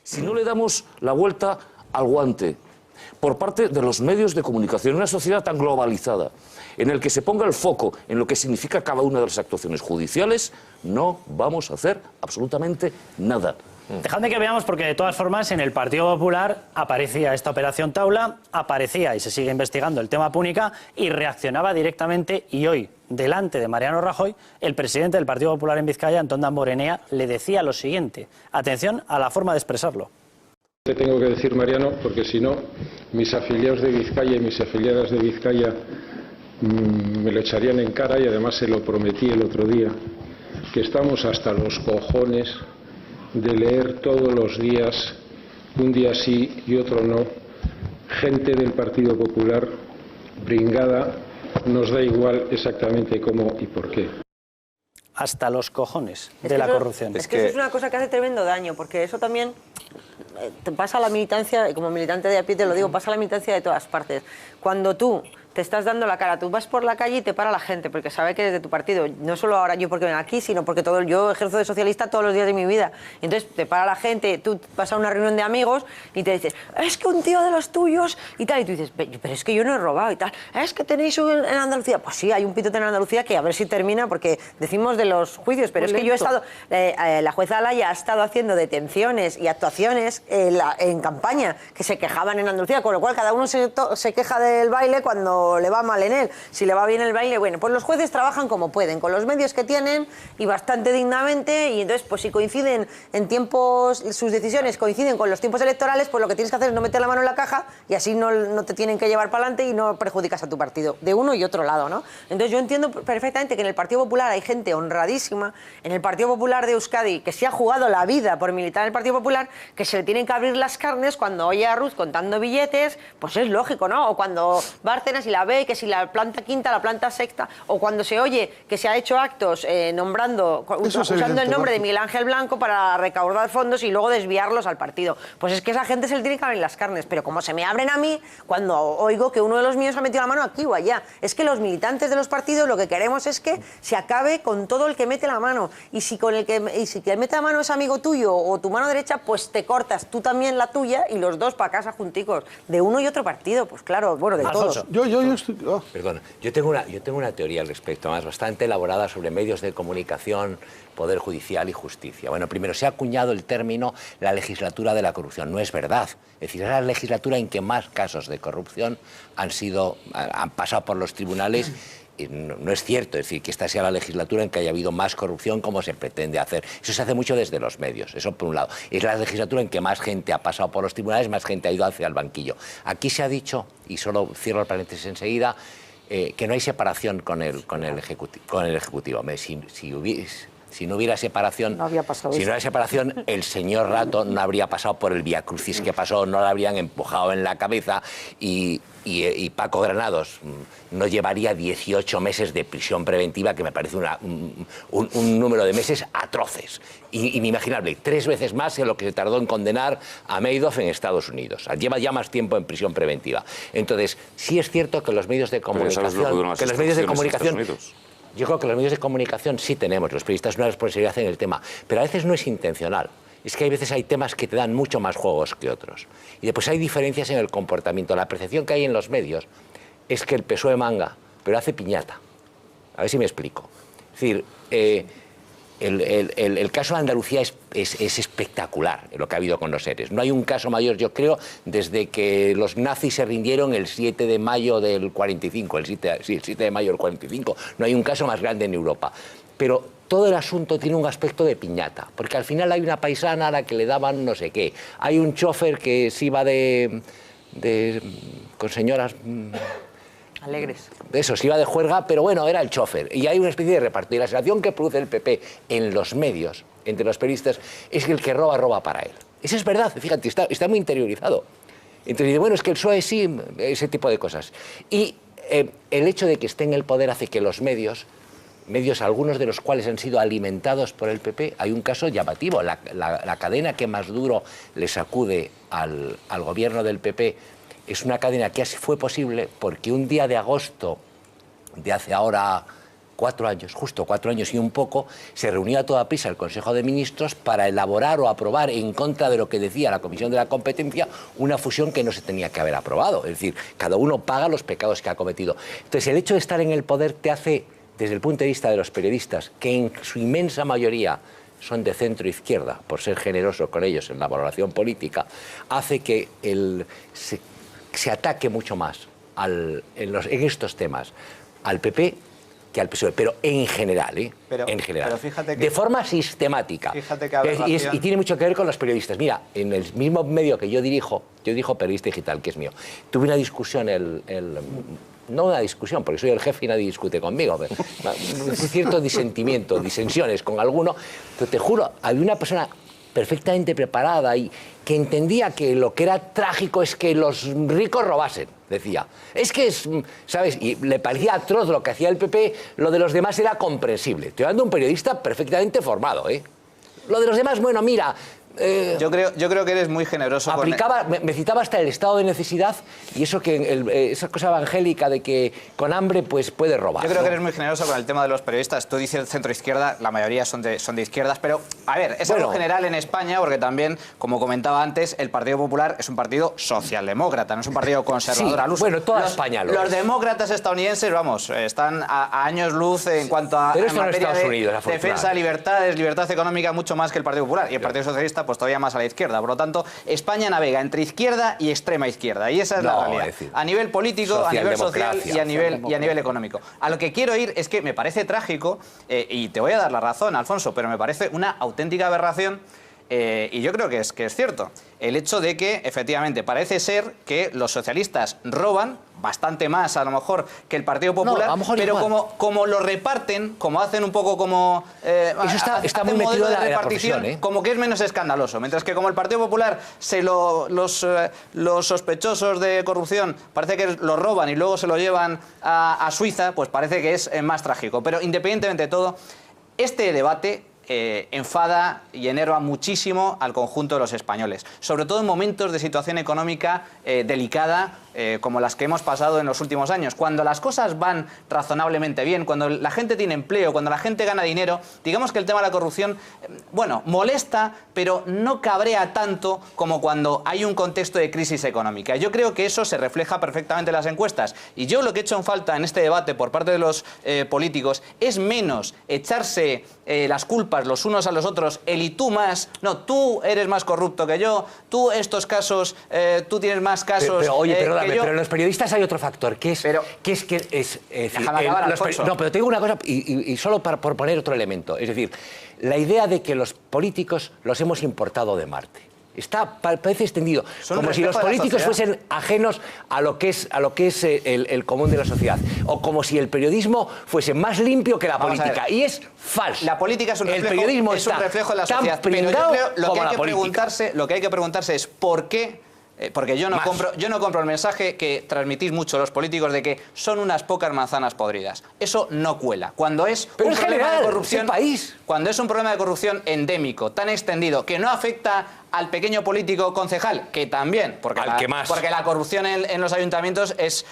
si no le damos la vuelta al guante por parte de los medios de comunicación, en una sociedad tan globalizada, en el que se ponga el foco en lo que significa cada una de las actuaciones judiciales, no vamos a hacer absolutamente nada. Dejadme que veamos, porque de todas formas en el Partido Popular aparecía esta operación Taula, aparecía y se sigue investigando el tema Púnica y reaccionaba directamente, y hoy, delante de Mariano Rajoy, el presidente del Partido Popular en Vizcaya, Antón Damborenea, le decía lo siguiente. Atención a la forma de expresarlo. Te tengo que decir, Mariano, porque si no, mis afiliados de Vizcaya y mis afiliadas de Vizcaya me lo echarían en cara, y además se lo prometí el otro día, que estamos hasta los cojones de leer todos los días, un día sí y otro no, gente del Partido Popular pringada, nos da igual exactamente cómo y por qué. Hasta los cojones de la corrupción. Es que eso es una cosa que hace tremendo daño, porque eso también te pasa a la militancia, como militante de a pie te lo digo, pasa a la militancia de todas partes. Cuando tú te estás dando la cara, tú vas por la calle y te para la gente, porque sabe que eres de tu partido. No solo ahora yo porque vengo aquí, sino porque yo ejerzo de socialista todos los días de mi vida. Entonces te para la gente, tú vas a una reunión de amigos y te dices, es que un tío de los tuyos y tal. Y tú dices, pero es que yo no he robado y tal. Es que tenéis en Andalucía. Pues sí, hay un pitote en Andalucía que a ver si termina, porque decimos de los juicios, pero es que yo he estado, la jueza Alaya ha estado haciendo detenciones y actuaciones en campaña que se quejaban en Andalucía, con lo cual cada uno se queja del baile cuando le va mal en él. Si le va bien el baile, bueno, pues los jueces trabajan como pueden, con los medios que tienen y bastante dignamente, y entonces pues si coinciden en tiempos, sus decisiones coinciden con los tiempos electorales, pues lo que tienes que hacer es no meter la mano en la caja y así no te tienen que llevar para adelante y no perjudicas a tu partido, de uno y otro lado, ¿no? Entonces yo entiendo perfectamente que en el Partido Popular hay gente honradísima, en el Partido Popular de Euskadi, que se ha jugado la vida por militar en el Partido Popular, que se le tienen que abrir las carnes cuando oye a Ruz contando billetes, pues es lógico, ¿no? O cuando Bárcenas y la ve, que si la planta quinta, la planta sexta, o cuando se oye que se ha hecho actos usando el nombre de Miguel Ángel Blanco para recaudar fondos y luego desviarlos al partido. Pues es que esa gente se le tiene que abrir las carnes, pero como se me abren a mí cuando oigo que uno de los míos ha metido la mano aquí o allá. Es que los militantes de los partidos lo que queremos es que se acabe con todo el que mete la mano, y si que mete la mano es amigo tuyo o tu mano derecha, pues te cortas tú también la tuya y los dos para casa junticos, de uno y otro partido, pues claro, bueno, de todos. Perdona, yo tengo una teoría al respecto, más bastante elaborada, sobre medios de comunicación, poder judicial y justicia. Bueno, primero, se ha acuñado el término la legislatura de la corrupción. No es verdad. Es decir, es la legislatura en que más casos de corrupción han pasado por los tribunales. No es cierto, es decir, que esta sea la legislatura en que haya habido más corrupción como se pretende hacer. Eso se hace mucho desde los medios, eso por un lado. Es la legislatura en que más gente ha pasado por los tribunales, más gente ha ido hacia el banquillo. Aquí se ha dicho, y solo cierro el paréntesis enseguida, que no hay separación con el Ejecutivo. Si no hubiera separación, el señor Rato no habría pasado por el viacrucis que pasó, no lo habrían empujado en la cabeza, y Paco Granados no llevaría 18 meses de prisión preventiva, que me parece un número de meses atroces, inimaginable, 3 veces más que lo que se tardó en condenar a Madoff en Estados Unidos. Lleva ya más tiempo en prisión preventiva. Entonces, sí es cierto que los medios de comunicación... Yo creo que los medios de comunicación sí tenemos, los periodistas, una responsabilidad en el tema, pero a veces no es intencional. Es que a veces hay temas que te dan mucho más juegos que otros. Y después hay diferencias en el comportamiento. La percepción que hay en los medios es que el PSOE manga, pero hace piñata. A ver si me explico. Es decir, el caso de Andalucía es espectacular, lo que ha habido con los ERES. No hay un caso mayor, yo creo, desde que los nazis se rindieron el 7 de mayo del 45, el 7 de mayo del 45. No hay un caso más grande en Europa. Pero todo el asunto tiene un aspecto de piñata, porque al final hay una paisana a la que le daban no sé qué. Hay un chofer que se iba con señoras... alegres. Eso, se iba de juerga, pero bueno, era el chofer. Y hay una especie de reparto. Y la sensación que produce el PP en los medios, entre los periodistas, es que el que roba, roba para él. Eso es verdad, fíjate, está muy interiorizado. Entonces, bueno, es que el PSOE sí, ese tipo de cosas. Y el hecho de que esté en el poder hace que los medios, algunos de los cuales han sido alimentados por el PP, hay un caso llamativo. La cadena que más duro le sacude al gobierno del PP es una cadena que así fue posible porque un día de agosto de hace ahora 4 años, justo 4 años y un poco, se reunió a toda prisa el Consejo de Ministros para elaborar o aprobar, en contra de lo que decía la Comisión de la Competencia, una fusión que no se tenía que haber aprobado. Es decir, cada uno paga los pecados que ha cometido. Entonces, el hecho de estar en el poder te hace, desde el punto de vista de los periodistas, que en su inmensa mayoría son de centro-izquierda, por ser generoso con ellos en la valoración política, hace que se ataque mucho más en estos temas al PP que al PSOE, pero en general, en general, pero fíjate que, de forma sistemática. Fíjate que y tiene mucho que ver con los periodistas. Mira, en el mismo medio que yo dirijo Periodista Digital, que es mío, tuve una discusión, no una discusión, porque soy el jefe y nadie discute conmigo, pero cierto disentimiento, disensiones con alguno, pero te juro, había una persona perfectamente preparada y que entendía que lo que era trágico es que los ricos robasen, decía. Es que es, ¿sabes? Y le parecía atroz lo que hacía el PP, lo de los demás era comprensible. Estoy hablando de un periodista perfectamente formado, ¿eh? Lo de los demás, bueno, mira... Yo creo que eres muy generoso. Me citaba hasta el estado de necesidad y eso esa cosa evangélica de que con hambre pues puede robar. Yo creo que eres muy generoso con el tema de los periodistas. Tú dices centro-izquierda, la mayoría son de izquierdas, pero a ver, es algo general en España porque también, como comentaba antes, el Partido Popular es un partido socialdemócrata, no es un partido conservador al uso. Bueno, toda España lo es. Los demócratas estadounidenses, vamos, están a años luz en cuanto a pero esto en materia no Estados Unidos, de defensa de libertades, libertad económica, mucho más que el Partido Popular. Y el Partido Socialista pues todavía más a la izquierda. Por lo tanto, España navega entre izquierda y extrema izquierda. Y esa es la realidad. A nivel político, a nivel social y a nivel económico. A lo que quiero ir es que me parece trágico, y te voy a dar la razón, Alfonso, pero me parece una auténtica aberración, y yo creo que es cierto, el hecho de que, efectivamente, parece ser que los socialistas roban bastante más, a lo mejor, que el Partido Popular, pero como lo reparten, como hacen un poco como... eso está muy metido en la profesión, ¿eh? Como que es menos escandaloso. Mientras que como el Partido Popular, los sospechosos de corrupción parece que lo roban y luego se lo llevan a Suiza, pues parece que es más trágico. Pero independientemente de todo, este debate... enfada y enerva muchísimo al conjunto de los españoles, sobre todo en momentos de situación económica delicada como las que hemos pasado en los últimos años. Cuando las cosas van razonablemente bien, cuando la gente tiene empleo, cuando la gente gana dinero, digamos que el tema de la corrupción, bueno, molesta, pero no cabrea tanto como cuando hay un contexto de crisis económica. Yo creo que eso se refleja perfectamente en las encuestas. Y yo lo que he hecho en falta en este debate por parte de los políticos es menos echarse las culpas los unos a los otros, él y tú más, no, tú eres más corrupto que yo, tú estos casos, tú tienes más casos. Oye, perdóname, pero en los periodistas hay otro factor, que es... Déjame acabar, Alfonso. No, pero te digo una cosa, y solo por poner otro elemento, es decir, la idea de que los políticos los hemos importado de Marte. Parece extendido, como si los políticos fuesen ajenos a lo que es el común de la sociedad, o como si el periodismo fuese más limpio que la política, y es falso. La política es un reflejo, de la sociedad, pero yo creo lo que hay que preguntarse es ¿por qué? Porque yo no compro el mensaje que transmitís mucho los políticos de que son unas pocas manzanas podridas. Eso no cuela. Cuando es un problema de corrupción, cuando es un problema de corrupción endémico, tan extendido, que no afecta al pequeño político concejal, que también, porque la corrupción en los ayuntamientos es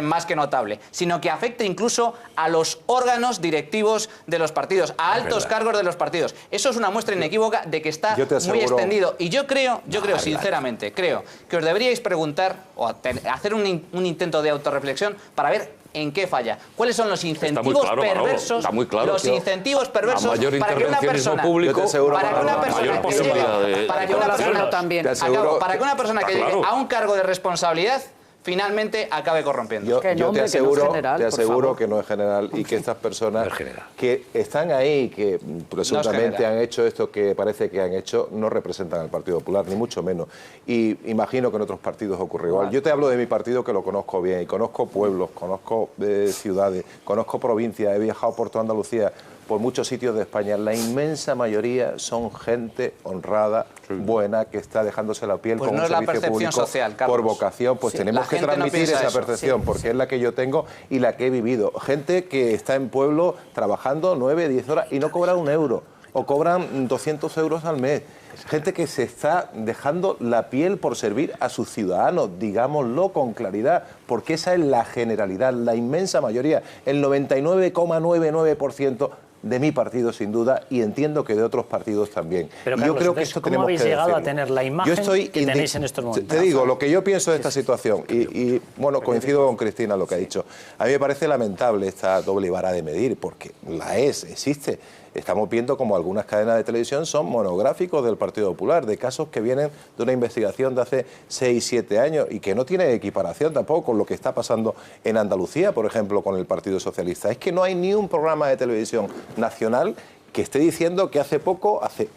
más que notable, sino que afecta incluso a los órganos directivos de los partidos, a altos cargos de los partidos. Eso es una muestra inequívoca de que está muy extendido. Y yo creo, sinceramente, creo que os deberíais preguntar o hacer un intento de autorreflexión para ver en qué falla. ¿Cuáles son los incentivos perversos? Está muy claro. Los incentivos perversos para que una persona para que una persona que llegue a un cargo de responsabilidad finalmente acabe corrompiendo. Yo te aseguro que no es general y que estas personas que están ahí, que presuntamente han hecho esto que parece que han hecho, no representan al Partido Popular, ni mucho menos. Y imagino que en otros partidos ocurre igual. Yo te hablo de mi partido que lo conozco bien, y conozco pueblos, conozco ciudades, conozco provincias, he viajado por toda Andalucía, por muchos sitios de España. La inmensa mayoría son gente honrada, buena, que está dejándose la piel como un servicio público social, por vocación. Pues tenemos que transmitir esa percepción, porque es la que yo tengo y la que he vivido. Gente que está en pueblo trabajando 9, 10 horas y no cobran un euro, o cobran 200 euros al mes. Gente que se está dejando la piel por servir a sus ciudadanos, digámoslo con claridad, porque esa es la generalidad, la inmensa mayoría, el 99,99% de mi partido sin duda, y entiendo que de otros partidos también. Pero, y Carlos, yo creo que esto ¿cómo tenemos habéis que llegado decirlo. a tener la imagen que tenéis en estos momentos? Te digo lo que yo pienso de esta situación, y bueno, coincido con Cristina lo que ha dicho. A mí me parece lamentable esta doble vara de medir, porque existe. Estamos viendo como algunas cadenas de televisión son monográficos del Partido Popular, de casos que vienen de una investigación de hace 6, 7 años y que no tiene equiparación tampoco con lo que está pasando en Andalucía, por ejemplo, con el Partido Socialista. Es que no hay ni un programa de televisión nacional que esté diciendo que hace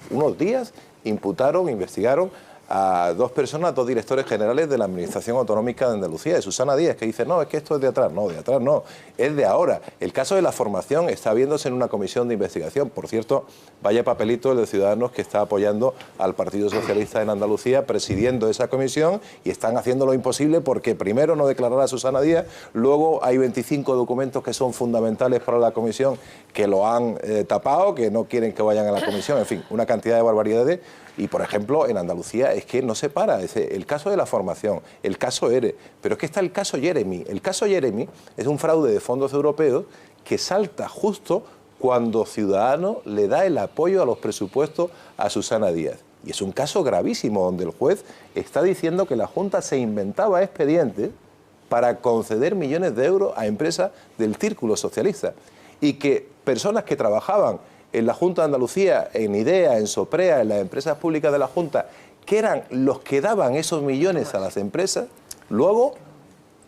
unos días, investigaron a 2 personas, 2 directores generales de la Administración Autonómica de Andalucía, de Susana Díaz, que dice, no, es que esto es de atrás. No, de atrás no, es de ahora. El caso de la formación está viéndose en una comisión de investigación. Por cierto, vaya papelito el de Ciudadanos que está apoyando al Partido Socialista en Andalucía, presidiendo esa comisión, y están haciendo lo imposible porque primero no declarará a Susana Díaz, luego hay 25 documentos que son fundamentales para la comisión que lo han tapado, que no quieren que vayan a la comisión, en fin, una cantidad de barbaridades. Y, por ejemplo, en Andalucía es que no se para. El caso de la formación, el caso ERE, pero es que está el caso Jeremy. El caso Jeremy es un fraude de fondos europeos que salta justo cuando Ciudadanos le da el apoyo a los presupuestos a Susana Díaz. Y es un caso gravísimo donde el juez está diciendo que la Junta se inventaba expedientes para conceder millones de euros a empresas del círculo socialista y que personas que trabajaban en la Junta de Andalucía, en IDEA, en SOPREA, en las empresas públicas de la Junta, que eran los que daban esos millones a las empresas, luego,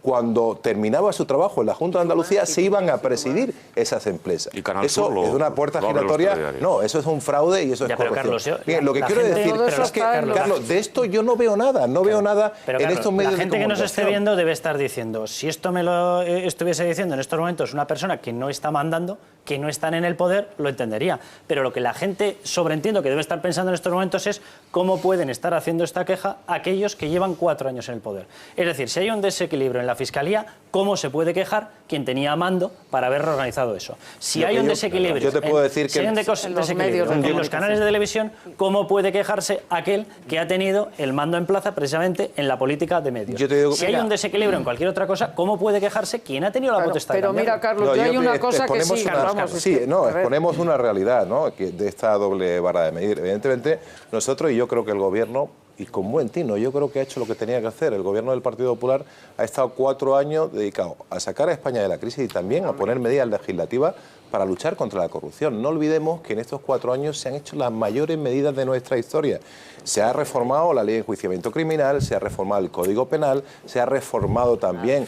cuando terminaba su trabajo en la Junta de Andalucía, se iban a presidir esas empresas. Eso es una puerta giratoria. No, eso es un fraude y eso es corrupción. Carlos, bien, lo que quiero decir es que, Carlos, de esto yo no veo nada, veo nada en estos medios de comunicación. La gente que nos esté viendo debe estar diciendo, si esto me lo estuviese diciendo en estos momentos una persona que no está mandando, que no están en el poder, lo entendería. Pero lo que la gente sobreentiendo que debe estar pensando en estos momentos es cómo pueden estar haciendo esta queja aquellos que llevan 4 años en el poder. Es decir, si hay un desequilibrio en la Fiscalía, ¿cómo se puede quejar quien tenía mando para haber organizado eso? Si hay un desequilibrio, yo te puedo decir que en los canales de televisión, ¿cómo puede quejarse aquel que ha tenido el mando en plaza precisamente en la política de medios? Yo te digo, si hay un desequilibrio en cualquier otra cosa, ¿cómo puede quejarse quien ha tenido la potestad de cambiarlo? Mira, Carlos, yo hay una cosa que sí... exponemos una realidad, ¿no?, de esta doble vara de medir. Evidentemente, nosotros, y yo creo que el Gobierno, y con buen tino, yo creo que ha hecho lo que tenía que hacer. El Gobierno del Partido Popular ha estado 4 años dedicado a sacar a España de la crisis y también a poner medidas legislativas para luchar contra la corrupción. No olvidemos que en estos 4 años se han hecho las mayores medidas de nuestra historia. Se ha reformado la ley de enjuiciamiento criminal, se ha reformado el Código Penal, se ha reformado también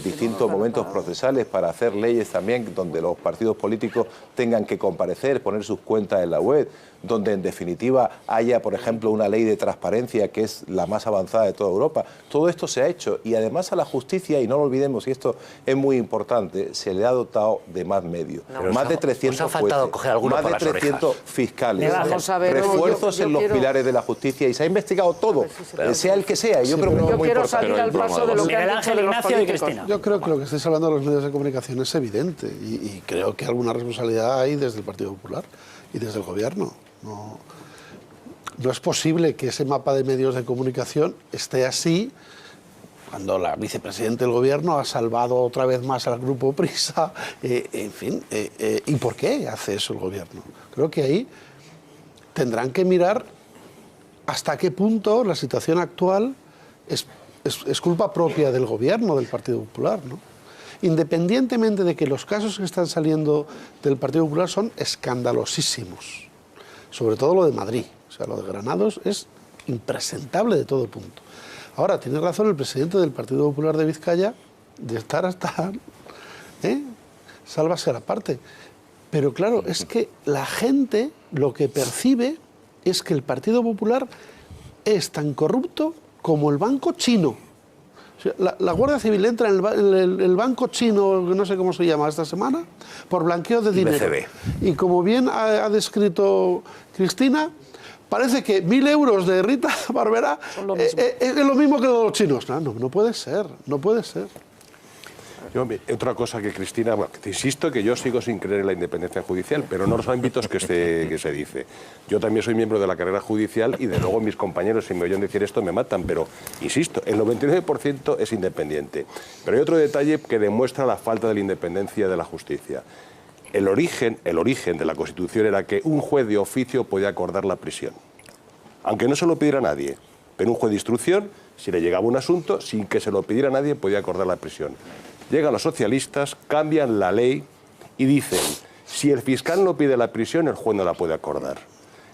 distintos momentos procesales para hacer leyes también donde los partidos políticos tengan que comparecer, poner sus cuentas en la web, donde en definitiva haya, por ejemplo, una ley de transparencia que es la más avanzada de toda Europa. Todo esto se ha hecho y además a la justicia, y no lo olvidemos, y esto es muy importante, se le ha dotado de más medios. Más de 300 jueces, más de 300 fiscales, refuerzos en los pilares de la justicia, y se ha investigado todo, sea el que sea. Yo creo que es muy importante. Yo creo que lo que estáis hablando de los medios de comunicación es evidente y creo que alguna responsabilidad hay desde el Partido Popular y desde el Gobierno. No es posible que ese mapa de medios de comunicación esté así cuando la vicepresidenta del Gobierno ha salvado otra vez más al Grupo Prisa, en fin, ¿y por qué hace eso el Gobierno? Creo que ahí tendrán que mirar hasta qué punto la situación actual es culpa propia del Gobierno, del Partido Popular, ¿no? Independientemente de que los casos que están saliendo del Partido Popular son escandalosísimos, sobre todo lo de Madrid, o sea, lo de Granados es impresentable de todo punto. Ahora, tiene razón el presidente del Partido Popular de Vizcaya de estar hasta... sálvase a la parte. Pero claro, es que la gente lo que percibe es que el Partido Popular es tan corrupto como el banco chino. O sea, la Guardia Civil entra en el banco chino, no sé cómo se llama esta semana, por blanqueo de dinero. IBCB. Y como bien ha descrito Cristina, parece que 1.000 euros de Rita Barberá es lo mismo que los chinos. No puede ser, no puede ser. Otra cosa que Cristina, bueno, te insisto que yo sigo sin creer en la independencia judicial, pero no los ámbitos que se dice. Yo también soy miembro de la carrera judicial y de luego mis compañeros, si me oyen decir esto, me matan, pero insisto, el 99% es independiente. Pero hay otro detalle que demuestra la falta de la independencia de la justicia. El origen de la Constitución era que un juez de oficio podía acordar la prisión, aunque no se lo pidiera a nadie, pero un juez de instrucción, si le llegaba un asunto, sin que se lo pidiera a nadie, podía acordar la prisión. Llegan los socialistas, cambian la ley y dicen, si el fiscal no pide la prisión, el juez no la puede acordar.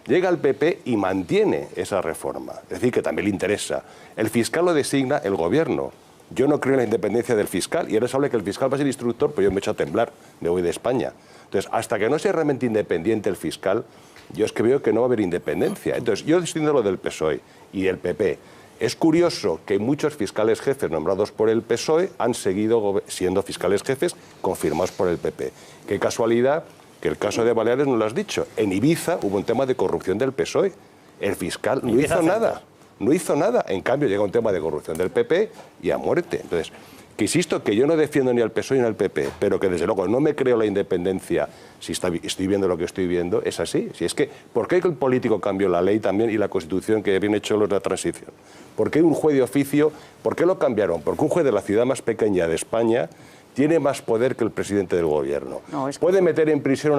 Llega el PP y mantiene esa reforma, es decir, que también le interesa. El fiscal lo designa el gobierno. Yo no creo en la independencia del fiscal, y ahora se habla que el fiscal va a ser instructor, pues yo me echo a temblar, me voy de España. Entonces, hasta que no sea realmente independiente el fiscal, yo es que veo que no va a haber independencia. Entonces, yo distingo lo del PSOE y del PP. Es curioso que muchos fiscales jefes nombrados por el PSOE han seguido siendo fiscales jefes confirmados por el PP. Qué casualidad que el caso de Baleares no lo has dicho. En Ibiza hubo un tema de corrupción del PSOE. El fiscal no hizo nada. No hizo nada. En cambio, llega un tema de corrupción del PP y a muerte. Entonces, que insisto que yo no defiendo ni al PSOE ni al PP, pero que desde luego no me creo la independencia si estoy viendo lo que estoy viendo, es así. Si es que, ¿por qué el político cambió la ley también y la Constitución que habían hecho los de la transición? ¿Por qué un juez de oficio, por qué lo cambiaron? Porque un juez de la ciudad más pequeña de España tiene más poder que el presidente del gobierno. No, es que... podía meter en prisión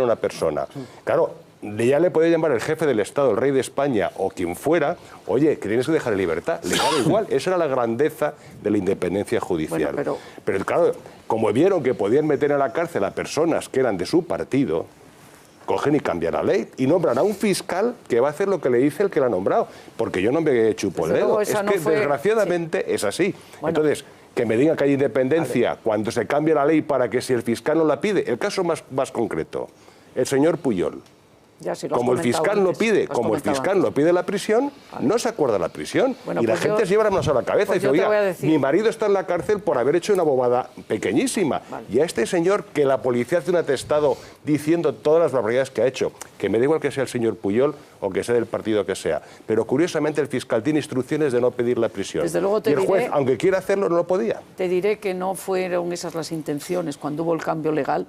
a una persona. Claro, ya le podía llamar el jefe del Estado, el rey de España o quien fuera, oye, que tienes que dejar en libertad. Le daba igual. Esa era la grandeza de la independencia judicial. Bueno, pero claro, como vieron que podían meter a la cárcel a personas que eran de su partido, cogen y cambian la ley y nombran a un fiscal que va a hacer lo que le dice el que la ha nombrado. Porque yo no me chupo el dedo. Es que desgraciadamente es así. Bueno. Entonces, que me digan que hay independencia cuando se cambia la ley para que si el fiscal no la pide. El caso más concreto, el señor Pujol. Como el fiscal no pide, la prisión, no se acuerda la prisión. Bueno, y la gente se lleva las manos a la cabeza y dice, oiga, mi marido está en la cárcel por haber hecho una bobada pequeñísima. Vale. Y a este señor que la policía hace un atestado diciendo todas las barbaridades que ha hecho, que me da igual que sea el señor Pujol o que sea del partido que sea, pero curiosamente el fiscal tiene instrucciones de no pedir la prisión. Desde luego y el juez, aunque quiera hacerlo, no lo podía. Te diré que no fueron esas las intenciones cuando hubo el cambio legal,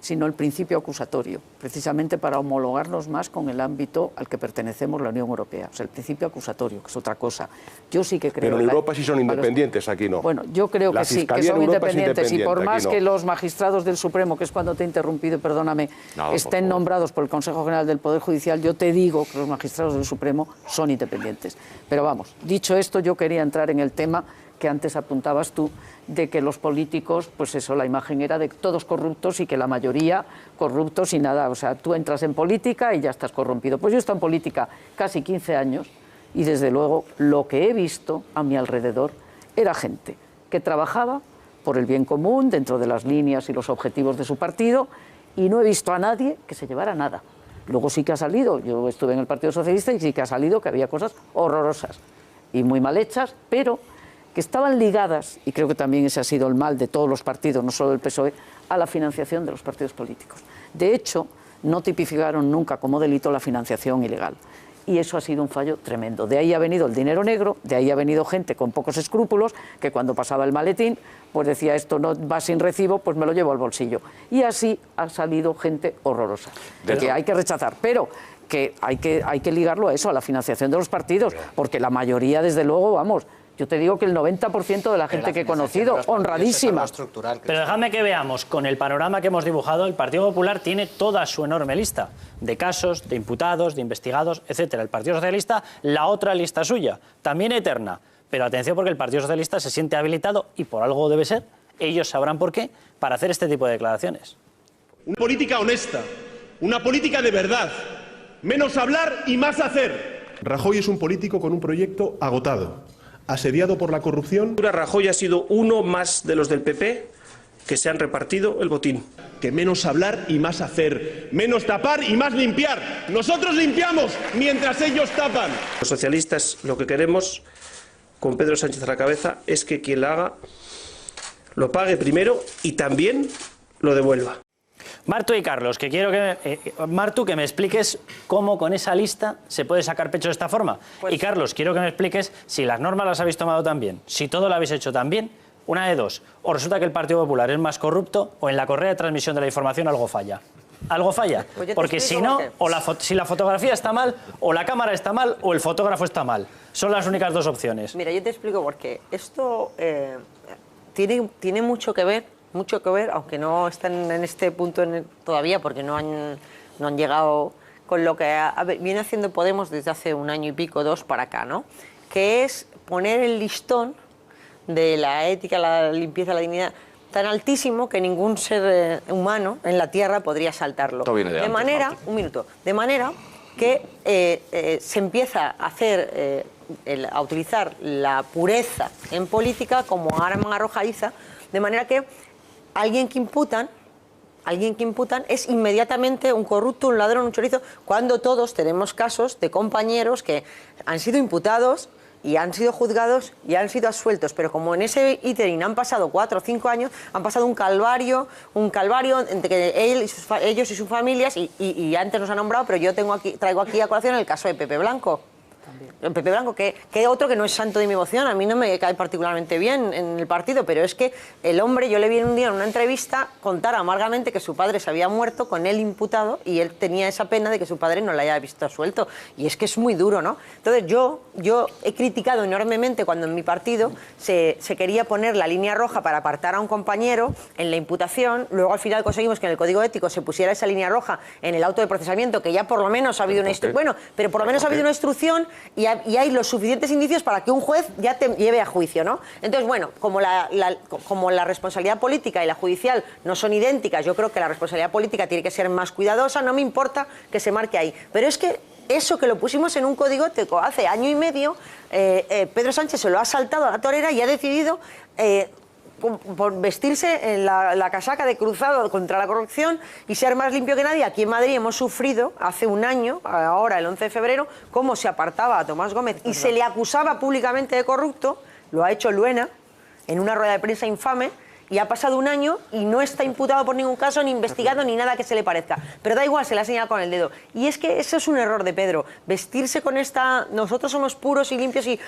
sino el principio acusatorio, precisamente para homologarnos más con el ámbito al que pertenecemos la Unión Europea. O sea, el principio acusatorio, que es otra cosa. Yo sí que creo... Pero en Europa sí son independientes, aquí no. Bueno, yo creo que sí, que son independientes. Y por más que los magistrados del Supremo, que es cuando te he interrumpido, perdóname, estén nombrados por el Consejo General del Poder Judicial, yo te digo que los magistrados del Supremo son independientes. Pero vamos, dicho esto, yo quería entrar en el tema que antes apuntabas tú, de que los políticos, pues eso, la imagen era de todos corruptos y que la mayoría corruptos y nada. O sea, tú entras en política y ya estás corrompido. Pues yo he estado en política casi 15 años y desde luego lo que he visto a mi alrededor era gente que trabajaba por el bien común, dentro de las líneas y los objetivos de su partido, y no he visto a nadie que se llevara nada. Luego sí que ha salido, yo estuve en el Partido Socialista y sí que ha salido que había cosas horrorosas y muy mal hechas, pero que estaban ligadas, y creo que también ese ha sido el mal de todos los partidos, no solo del PSOE, a la financiación de los partidos políticos. De hecho, no tipificaron nunca como delito la financiación ilegal. Y eso ha sido un fallo tremendo. De ahí ha venido el dinero negro, de ahí ha venido gente con pocos escrúpulos, que cuando pasaba el maletín, pues decía, esto no va sin recibo, pues me lo llevo al bolsillo. Y así ha salido gente horrorosa, que hay que rechazar. Pero que hay que ligarlo a eso, a la financiación de los partidos, porque la mayoría, desde luego, vamos... Yo te digo que el 90% de la gente que he conocido, honradísima. Pero déjame que veamos, con el panorama que hemos dibujado, el Partido Popular tiene toda su enorme lista de casos, de imputados, de investigados, etcétera. El Partido Socialista, la otra lista suya, también eterna. Pero atención, porque el Partido Socialista se siente habilitado, y por algo debe ser, ellos sabrán por qué, para hacer este tipo de declaraciones. Una política honesta, una política de verdad, menos hablar y más hacer. Rajoy es un político con un proyecto agotado, asediado por la corrupción. Rajoy ha sido uno más de los del PP que se han repartido el botín. Que menos hablar y más hacer, menos tapar y más limpiar. Nosotros limpiamos mientras ellos tapan. Los socialistas lo que queremos, con Pedro Sánchez a la cabeza, es que quien la haga lo pague primero y también lo devuelva. Martu y Carlos, que quiero Martu, que me expliques cómo con esa lista se puede sacar pecho de esta forma. Pues, y Carlos, quiero que me expliques si las normas las habéis tomado tan bien, si todo lo habéis hecho tan bien, Una de dos, o resulta que el Partido Popular es más corrupto o en la correa de transmisión de la información algo falla. Algo falla, porque si no, si la fotografía está mal, o la cámara está mal, o el fotógrafo está mal. Son las únicas dos opciones. Mira, yo te explico por qué. Esto tiene mucho que ver, aunque no están en este punto todavía, porque no han llegado con lo que viene haciendo Podemos desde hace un año y pico, 2 para acá, ¿no? Que es poner el listón de la ética, la limpieza, la dignidad tan altísimo que ningún ser humano en la Tierra podría saltarlo. De manera que se empieza a hacer, a utilizar la pureza en política como arma arrojadiza, de manera que alguien que imputan es inmediatamente un corrupto, un ladrón, un chorizo, cuando todos tenemos casos de compañeros que han sido imputados y han sido juzgados y han sido absueltos, pero como en ese iterín han pasado 4 o 5 años, han pasado un calvario entre que ellos y sus familias, y antes nos ha nombrado, pero yo traigo aquí a colación el caso de Pepe Blanco. Pepe Blanco, que otro que no es santo de mi devoción, a mí no me cae particularmente bien en el partido, pero es que el hombre, yo le vi un día en una entrevista contar amargamente que su padre se había muerto con él imputado y él tenía esa pena de que su padre no le haya visto suelto, y es que es muy duro, ¿no? Entonces yo he criticado enormemente cuando en mi partido se quería poner la línea roja para apartar a un compañero en la imputación, luego al final conseguimos que en el Código Ético se pusiera esa línea roja en el auto de procesamiento, que ya por lo menos ha habido una instrucción y hay los suficientes indicios para que un juez ya te lleve a juicio, ¿no? Entonces, bueno, como la responsabilidad política y la judicial no son idénticas, yo creo que la responsabilidad política tiene que ser más cuidadosa, no me importa que se marque ahí. Pero es que eso que lo pusimos en un código ético hace año y medio, Pedro Sánchez se lo ha saltado a la torera y ha decidido por vestirse en la casaca de cruzado contra la corrupción y ser más limpio que nadie. Aquí en Madrid hemos sufrido hace un año, ahora el 11 de febrero, cómo se apartaba a Tomás Gómez y se le acusaba públicamente de corrupto. Lo ha hecho Luena en una rueda de prensa infame, y ha pasado un año y no está imputado por ningún caso, ni investigado, ni nada que se le parezca. Pero da igual, se le ha señalado con el dedo. Y es que eso es un error de Pedro, vestirse con esta... Nosotros somos puros y limpios y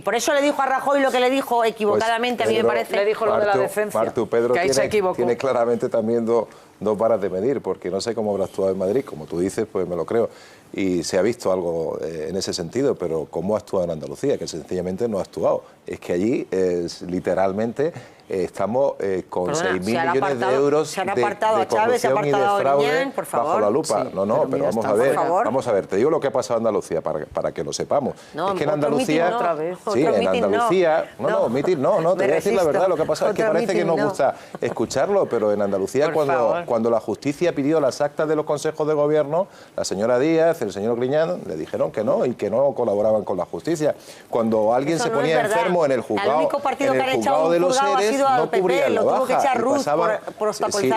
por eso le dijo a Rajoy lo que le dijo equivocadamente, pues Pedro, a mí me parece. Le dijo lo de la decencia, Pedro que ahí se equivocó. Tiene claramente también dos varas de medir, porque no sé cómo habrá actuado en Madrid, como tú dices, pues me lo creo, y se ha visto algo en ese sentido, pero ¿cómo ha actuado en Andalucía? Que sencillamente no ha actuado. Es que allí, literalmente, estamos con 6.000 millones de euros de corrupción y de fraude bajo la lupa. Sí, pero vamos a ver, te digo lo que ha pasado en Andalucía, para que lo sepamos. No, es que en Andalucía... No, te voy a decir la verdad, lo que ha pasado es que parece que nos gusta escucharlo, pero en Andalucía, cuando la justicia pidió las actas de los consejos de gobierno, la señora Díaz, el señor Griñán, le dijeron que no, y que no colaboraban con la justicia. Cuando alguien se ponía enfermo en el juzgado de los seres, no cubrían la baja.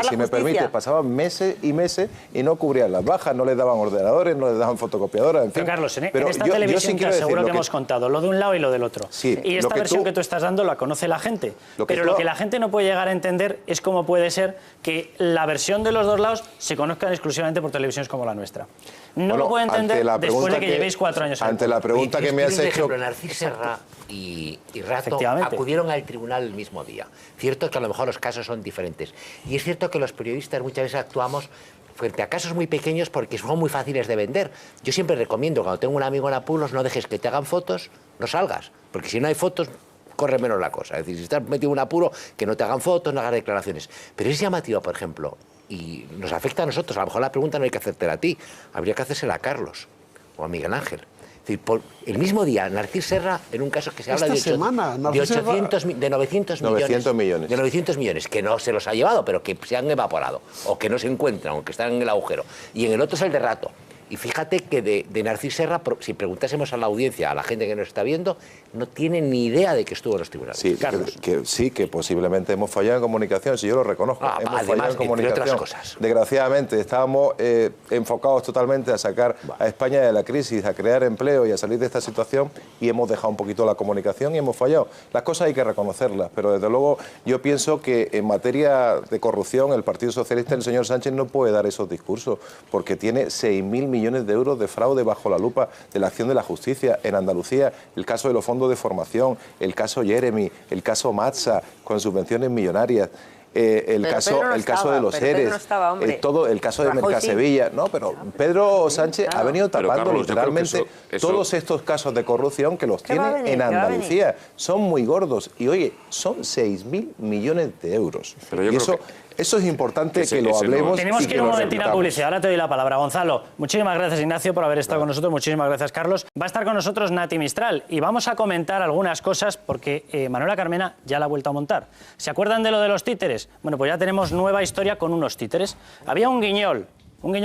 Si me permite, pasaban meses y meses y no cubrían las bajas, no les daban ordenadores, no les daban fotocopiadoras, en fin. Pero Carlos, en esta televisión te aseguro que hemos contado lo de un lado y lo del otro. Sí, y esta versión que tú estás dando la conoce la gente. Pero lo que la gente no puede llegar a entender es cómo puede ser que la versión de los dos lados se conozcan exclusivamente por televisiones como la nuestra. No lo puedo entender después de que llevéis 4 años. Ante la pregunta que me has hecho... Narcís Serra y Rato acudieron al tribunal el mismo día. Cierto es que a lo mejor los casos son diferentes. Y es cierto que los periodistas muchas veces actuamos frente a casos muy pequeños porque son muy fáciles de vender. Yo siempre recomiendo, cuando tengo un amigo en apuros, no dejes que te hagan fotos, no salgas. Porque si no hay fotos, corre menos la cosa. Es decir, si estás metido en un apuro, que no te hagan fotos, no hagas declaraciones. Pero es llamativo, por ejemplo, y nos afecta a nosotros. A lo mejor la pregunta no hay que hacértela a ti, habría que hacérsela a Carlos o a Miguel Ángel. Es decir, por el mismo día, Narcís Serra, en un caso que se habla de 900 millones. De 900 millones, que no se los ha llevado, pero que se han evaporado, o que no se encuentran, o que están en el agujero. Y en el otro es el de Rato. Y fíjate que de Narcís Serra, si preguntásemos a la audiencia, a la gente que nos está viendo, no tiene ni idea de que estuvo en los tribunales. Sí, Carlos. Que posiblemente hemos fallado en comunicación, si yo lo reconozco. Hemos fallado en comunicación. Entre otras cosas. Desgraciadamente, estábamos enfocados totalmente a sacar a España de la crisis, a crear empleo y a salir de esta situación, y hemos dejado un poquito la comunicación y hemos fallado. Las cosas hay que reconocerlas, pero desde luego yo pienso que en materia de corrupción el Partido Socialista, el señor Sánchez, no puede dar esos discursos, porque tiene 6.000 millones millones de euros de fraude bajo la lupa de la acción de la justicia. En Andalucía, el caso de los fondos de formación, el caso Jeremy, el caso Matza, con subvenciones millonarias. El caso de los ERES, todo el caso de Mercasevilla. No, pero Pedro Sánchez ha venido tapando, Carlos, literalmente todos estos casos de corrupción que los tiene en Andalucía. Son muy gordos y, oye, son 6.000 millones de euros. Pero y eso es importante que lo hablemos. Tenemos que ir un momentito a publicidad. Ahora te doy la palabra, Gonzalo. Muchísimas gracias, Ignacio, por haber estado con nosotros. Muchísimas gracias, Carlos. Va a estar con nosotros Nati Mistral y vamos a comentar algunas cosas porque Manuela Carmena ya la ha vuelto a montar. ¿Se acuerdan de lo de los títeres? Bueno, pues ya tenemos nueva historia con unos títeres. Había un guiñol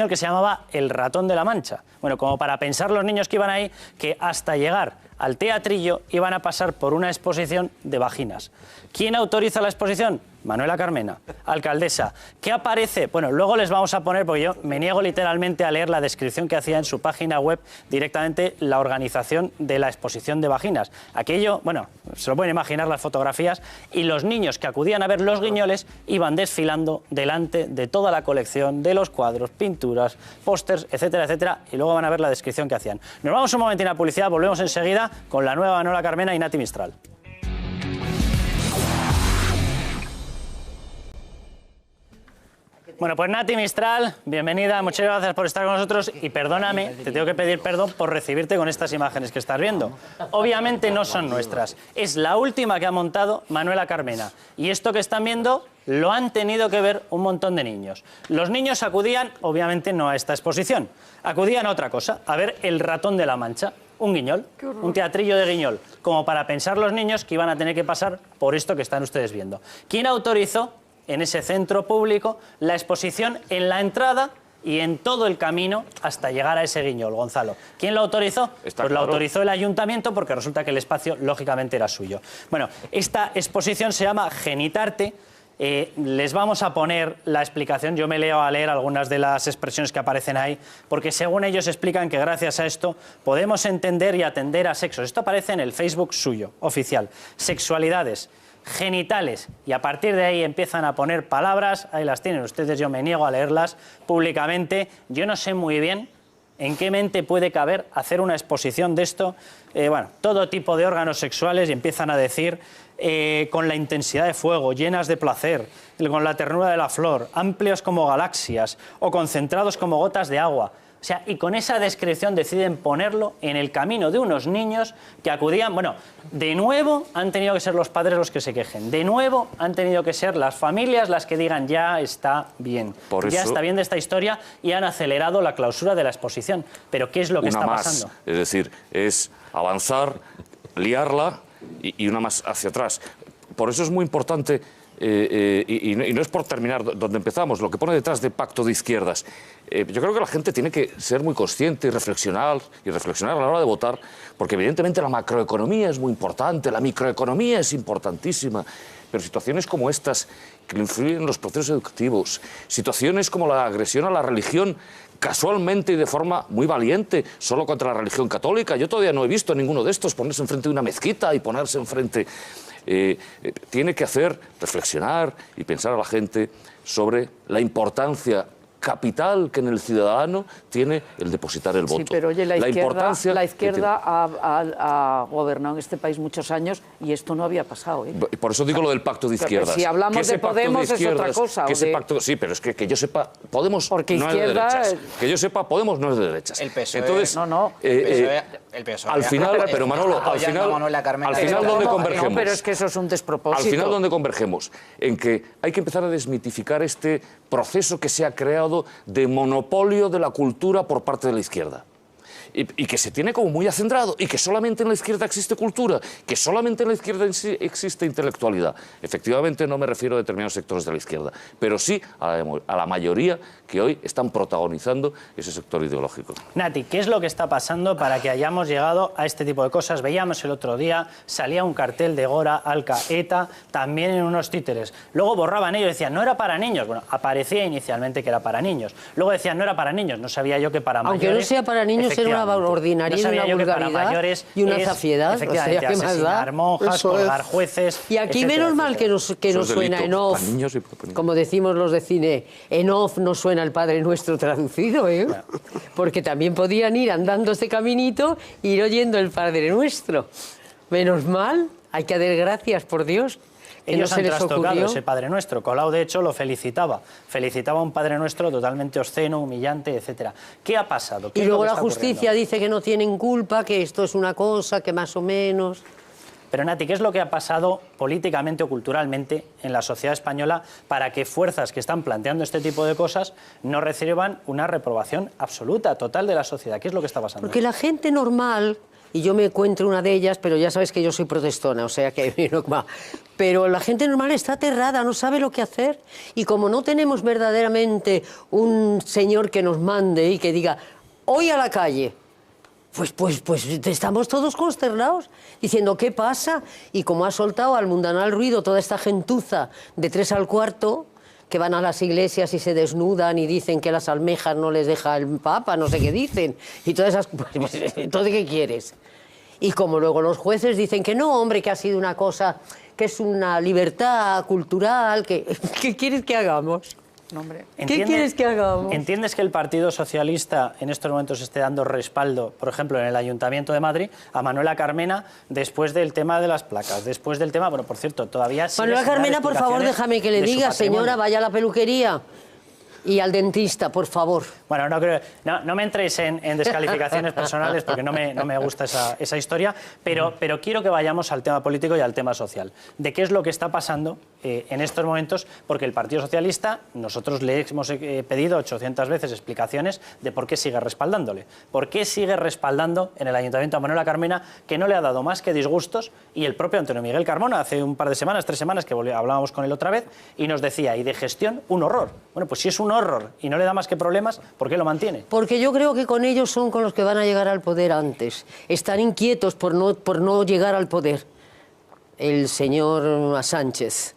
que se llamaba El Ratón de la Mancha. Bueno, como para pensar los niños que iban ahí, que hasta llegar al teatrillo iban a pasar por una exposición de vaginas. ¿Quién autoriza la exposición? Manuela Carmena, alcaldesa. ¿Qué aparece? Bueno, luego les vamos a poner, porque yo me niego literalmente a leer la descripción que hacía en su página web directamente la organización de la exposición de vaginas. Aquello, bueno, se lo pueden imaginar las fotografías, y los niños que acudían a ver los guiñoles iban desfilando delante de toda la colección de los cuadros, pinturas, pósters, etcétera, etcétera, y luego van a ver la descripción que hacían. Nos vamos un momentín a publicidad, volvemos enseguida con la nueva Manuela Carmena y Nati Mistral. Bueno, pues Nati Mistral, bienvenida, muchas gracias por estar con nosotros y perdóname, te tengo que pedir perdón por recibirte con estas imágenes que estás viendo. Obviamente no son nuestras, es la última que ha montado Manuela Carmena y esto que están viendo lo han tenido que ver un montón de niños. Los niños acudían, obviamente no a esta exposición, acudían a otra cosa, a ver El Ratón de la Mancha. Un guiñol, un teatrillo de guiñol, como para pensar los niños que iban a tener que pasar por esto que están ustedes viendo. ¿Quién autorizó en ese centro público la exposición en la entrada y en todo el camino hasta llegar a ese guiñol, Gonzalo? ¿Quién lo autorizó? Pues lo autorizó el ayuntamiento porque resulta que el espacio lógicamente era suyo. Bueno, esta exposición se llama Genitarte. Les vamos a poner la explicación, yo me leo a leer algunas de las expresiones que aparecen ahí, porque según ellos explican que gracias a esto podemos entender y atender a sexos. Esto aparece en el Facebook suyo, oficial. Sexualidades, genitales, y a partir de ahí empiezan a poner palabras, ahí las tienen ustedes, yo me niego a leerlas públicamente. Yo no sé muy bien en qué mente puede caber hacer una exposición de esto, bueno, todo tipo de órganos sexuales, y empiezan a decir con la intensidad de fuego, llenas de placer, con la ternura de la flor, amplios como galaxias o concentrados como gotas de agua. O sea, y con esa descripción deciden ponerlo en el camino de unos niños que acudían. Bueno, de nuevo han tenido que ser los padres los que se quejen. De nuevo han tenido que ser las familias las que digan ya está bien. Ya está bien de esta historia y han acelerado la clausura de la exposición. Pero ¿qué es lo que está pasando? Es decir, es avanzar, liarla y una más hacia atrás. Por eso es muy importante... y no es por terminar donde empezamos, lo que pone detrás de Pacto de Izquierdas. Yo creo que la gente tiene que ser muy consciente y reflexionar a la hora de votar, porque evidentemente la macroeconomía es muy importante, la microeconomía es importantísima, pero situaciones como estas que influyen en los procesos educativos, situaciones como la agresión a la religión, casualmente y de forma muy valiente, solo contra la religión católica. Yo todavía no he visto a ninguno de estos ponerse enfrente de una mezquita y ponerse enfrente... tiene que hacer reflexionar y pensar a la gente sobre la importancia capital que en el ciudadano tiene el depositar el voto. Sí, pero oye, la izquierda ha gobernado en este país muchos años y esto no había pasado. Por eso digo lo del Pacto de Izquierdas. Si hablamos de Podemos es otra cosa. Sí, pero es que yo sepa, Podemos porque no izquierda... es de derechas. Que yo sepa, Podemos no es de derechas. El PSOE... Entonces, el PSOE al final, pero Manolo, al final ¿dónde convergemos? No, pero es que eso es un despropósito. Al final, ¿dónde convergemos? En que hay que empezar a desmitificar este proceso que se ha creado de monopolio de la cultura por parte de la izquierda. Y que se tiene como muy acendrado, y que solamente en la izquierda existe cultura, que solamente en la izquierda existe intelectualidad. Efectivamente no me refiero a determinados sectores de la izquierda, pero sí a la mayoría que hoy están protagonizando ese sector ideológico. Nati, ¿qué es lo que está pasando para que hayamos llegado a este tipo de cosas? Veíamos el otro día, salía un cartel de Gora, Alca, ETA, también en unos títeres. Luego borraban ellos, decían, no era para niños. Bueno, aparecía inicialmente que era para niños. Luego decían, no era para niños, no sabía yo que para mayores... Aunque no sea para niños, era una ordinariedad, una vulgaridad y una zafiedad. Efectivamente, asesinar monjas, colgar jueces... Y aquí menos mal que nos suena en off, como decimos los de cine, en off no suena el Padre Nuestro traducido, ¿eh? Porque también podían ir andando este caminito e ir oyendo el Padre Nuestro. Menos mal, hay que dar gracias, por Dios. Ellos han trastocado ese Padre Nuestro. Colau, de hecho, lo felicitaba. Felicitaba a un Padre Nuestro totalmente obsceno, humillante, etcétera. ¿Qué ha pasado? Y luego la justicia dice que no tienen culpa, que esto es una cosa, que más o menos... Pero, Nati, ¿qué es lo que ha pasado políticamente o culturalmente en la sociedad española para que fuerzas que están planteando este tipo de cosas no reciban una reprobación absoluta, total de la sociedad? ¿Qué es lo que está pasando? Porque la gente normal... Y yo me encuentro una de ellas, pero ya sabes que yo soy protestona, o sea que... Pero la gente normal está aterrada, no sabe lo que hacer. Y como no tenemos verdaderamente un señor que nos mande y que diga, hoy a la calle, pues estamos todos consternados, diciendo, ¿qué pasa? Y como ha soltado al mundanal ruido toda esta gentuza de 3 al cuarto... que van a las iglesias y se desnudan y dicen que las almejas no les deja el Papa, no sé qué dicen, y todas esas... ¿Entonces qué quieres? Y como luego los jueces dicen que no, hombre, que ha sido una cosa, que es una libertad cultural, que... ¿Qué quieres que hagamos? No, hombre. ¿Qué quieres que hagamos? ¿Entiendes que el Partido Socialista en estos momentos esté dando respaldo, por ejemplo, en el Ayuntamiento de Madrid, a Manuela Carmena, después del tema de las placas, después del tema... Bueno, por cierto, todavía... Manuela Carmena, por favor, déjame que le diga, señora, vaya a la peluquería y al dentista, por favor. Bueno, no me entréis en descalificaciones personales porque no me gusta esa historia, pero quiero que vayamos al tema político y al tema social. ¿De qué es lo que está pasando en estos momentos? Porque el Partido Socialista, nosotros le hemos pedido 800 veces explicaciones de por qué sigue respaldándole. ¿Por qué sigue respaldando en el Ayuntamiento a Manuela Carmena, que no le ha dado más que disgustos? Y el propio Antonio Miguel Carmona, hace un par de semanas, 3 semanas, que hablábamos con él otra vez, y nos decía, y de gestión, un horror. Bueno, pues si es un horror y no le da más que problemas, ¿por qué lo mantiene? Porque yo creo que con ellos son con los que van a llegar al poder antes. Están inquietos por no llegar al poder. El señor Sánchez.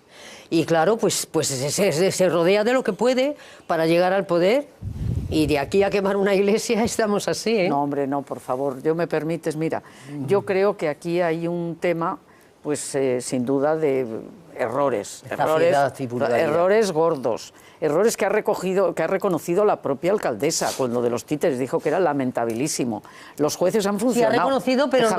Y claro, pues se rodea de lo que puede para llegar al poder. Y de aquí a quemar una iglesia estamos así, ¿eh? No, hombre, no, por favor. Yo me permites, mira, yo creo que aquí hay un tema, pues sin duda, de errores gordos. Errores que ha reconocido la propia alcaldesa cuando de los títeres dijo que era lamentabilísimo. Los jueces han funcionado. Sí, ha reconocido, pero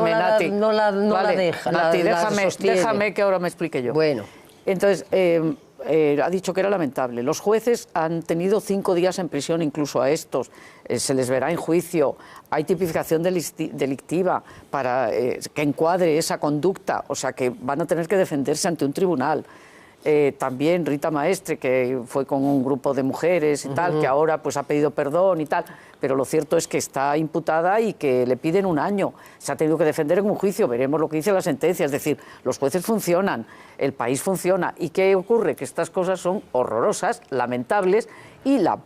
no la deja. Nati, déjame que ahora me explique yo. Bueno. Entonces, ha dicho que era lamentable. Los jueces han tenido 5 días en prisión, incluso a estos. Se les verá en juicio. Hay tipificación delictiva para que encuadre esa conducta. O sea, que van a tener que defenderse ante un tribunal. También Rita Maestre, que fue con un grupo de mujeres y tal, que ahora pues ha pedido perdón y tal, pero lo cierto es que está imputada y que le piden 1 año. Se ha tenido que defender en un juicio, veremos lo que dice la sentencia. Es decir, los jueces funcionan, el país funciona. ¿Y qué ocurre? Que estas cosas son horrorosas, lamentables, y la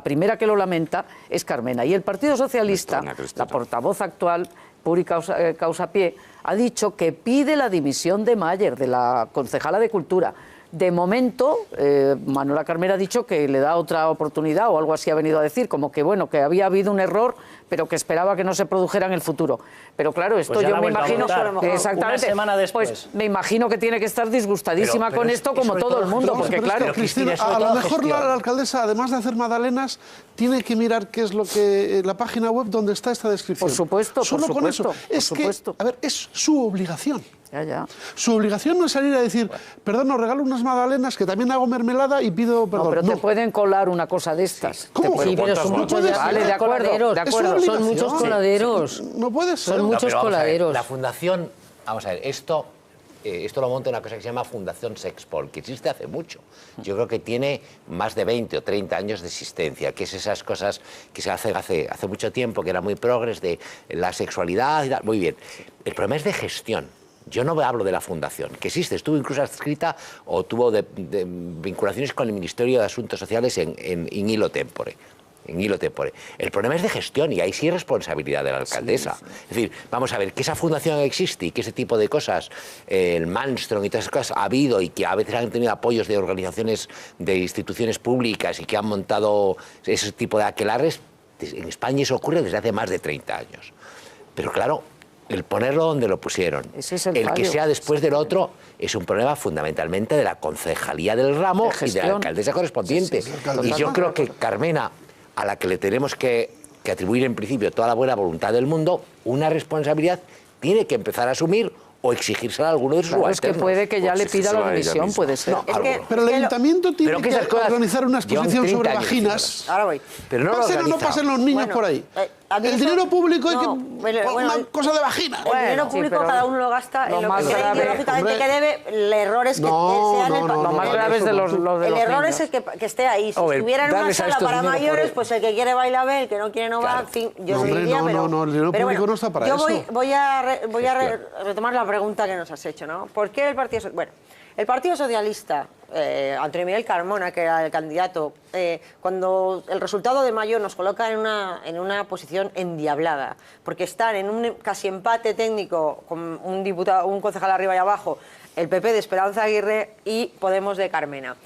primera que lo lamenta es Carmena. Y el Partido Socialista, la portavoz actual, Puri Causapié, ha dicho que pide la dimisión de Mayer, de la concejala de Cultura. De momento, Manuela Carmena ha dicho que le da otra oportunidad o algo así ha venido a decir, como que bueno, que había habido un error, pero que esperaba que no se produjera en el futuro. Pero claro, esto yo me imagino... Exactamente. Una semana después. Pues me imagino que tiene que estar disgustadísima con esto, como todo el mundo, porque claro... Cristina, a lo mejor la alcaldesa, además de hacer magdalenas, tiene que mirar qué es lo que... la página web donde está esta descripción. Por supuesto, Solo por con supuesto. eso. Es que, a ver, es su obligación. Ya. Su obligación no es salir a decir, perdón, os regalo unas magdalenas, que también hago mermelada y pido perdón. No, pero te pueden colar una cosa de estas. ¿Cómo? Sí, pero son muchos coladeros. Son muchos coladeros. No puede ser. Son muchos coladeros. La fundación, vamos a ver, esto lo monta una cosa que se llama Fundación Sexpol, que existe hace mucho. Yo creo que tiene más de 20 o 30 años de existencia, que es esas cosas que se hacen hace mucho tiempo, que era muy progres de la sexualidad y tal. Muy bien. El problema es de gestión. Yo no hablo de la fundación, que existe, estuvo incluso adscrita o tuvo vinculaciones con el Ministerio de Asuntos Sociales en hilo tempore. El problema es de gestión y ahí sí es responsabilidad de la alcaldesa. Sí. Es decir, vamos a ver, que esa fundación existe y que ese tipo de cosas, el Malmström y todas esas cosas ha habido y que a veces han tenido apoyos de organizaciones, de instituciones públicas y que han montado ese tipo de aquelarres, En España eso ocurre desde hace más de 30 años. Pero claro, el ponerlo donde lo pusieron, el que sea después del otro, es un problema fundamentalmente de la concejalía del ramo y de la alcaldesa correspondiente. Y yo creo que Carmena, a la que le tenemos que atribuir en principio toda la buena voluntad del mundo, una responsabilidad tiene que empezar a asumir o exigírsela a alguno de sus subalternos. Es que puede que ya le pida la dimisión, puede ser. No, pero el ayuntamiento tiene que organizar una exposición sobre vaginas. Ahora voy. Pero no pasen o no pasen los niños por ahí. El dinero público hay que... una cosa de vagina. El dinero público cada uno lo gasta en lo que cree ideológicamente que debe. El error es que sea en el... Lo más grave es de los El error es el que esté ahí. Si estuviera en una sala para mayores, pues el que quiere baila ve, el que no quiere no va. En fin, yo diría, pero... No, el dinero público no está para eso. Yo voy a retomar la pregunta que nos has hecho, ¿no? ¿Por qué el Partido Socialista? Bueno, el Partido Socialista, Antonio Miguel Carmona, que era el candidato, cuando el resultado de mayo nos coloca en una posición endiablada, porque están en un casi empate técnico con un concejal arriba y abajo, el PP de Esperanza Aguirre y Podemos de Carmena.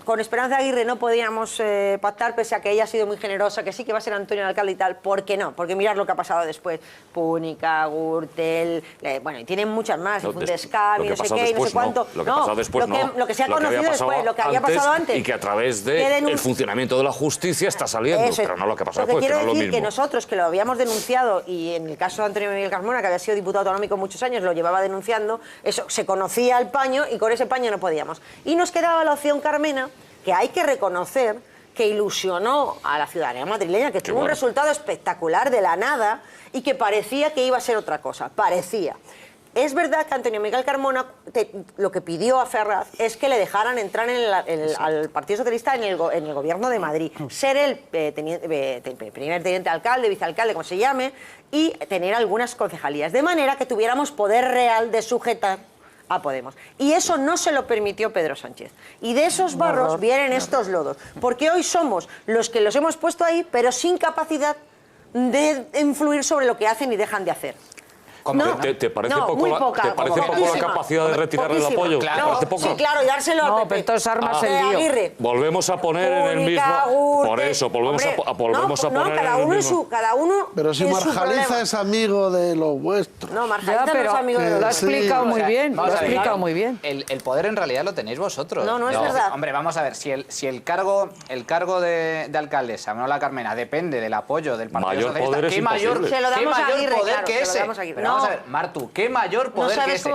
Con Esperanza Aguirre no podíamos pactar, pese a que ella ha sido muy generosa, que sí que va a ser Antonio el alcalde y tal. ¿Por qué no? Porque mirad lo que ha pasado después. Púnica, Gürtel, bueno, y tienen muchas más, Fundescavi, no sé qué, no sé cuánto. Lo que ha pasado después no. Lo que se ha conocido después, lo que había pasado antes. Y que a través del funcionamiento de la justicia está saliendo, pero no lo que ha pasado después, que no es lo mismo. Quiero decir que nosotros, que lo habíamos denunciado, y en el caso de Antonio Miguel Carmona, que había sido diputado autonómico muchos años, lo llevaba denunciando, eso se conocía el paño y con ese paño no podíamos. Y nos quedaba la opción Carmena, que hay que reconocer que ilusionó a la ciudadanía madrileña, que tuvo un resultado espectacular de la nada y que parecía que iba a ser otra cosa, parecía. Es verdad que Antonio Miguel Carmona lo que pidió a Ferraz es que le dejaran entrar al Partido Socialista en el gobierno de Madrid, ser el primer teniente alcalde, vicealcalde, como se llame, y tener algunas concejalías, de manera que tuviéramos poder real de sujetar a Podemos. Y eso no se lo permitió Pedro Sánchez. Y de esos barros vienen estos lodos. Porque hoy somos los que los hemos puesto ahí, pero sin capacidad de influir sobre lo que hacen y dejan de hacer. No, ¿Te parece poco la capacidad de retirarle el apoyo? Claro, sí, claro, y dárselo al PP. Pero entonces armas el lío. Aguirre. Volvemos a poner en el mismo... Por eso, volvemos a poner en el mismo... Cada uno pero si Marjaliza es amigo de lo vuestro. No, Marjaliza no es amigo de lo lo ha explicado muy bien. Lo ha explicado muy bien. El poder en realidad lo tenéis vosotros. No es verdad. Hombre, vamos a ver, si el cargo de alcaldesa, Manuela Carmena, depende del apoyo del Partido Socialista, ¿qué mayor poder que ese? Vamos a ver, Martu, ¿qué mayor poder que ese?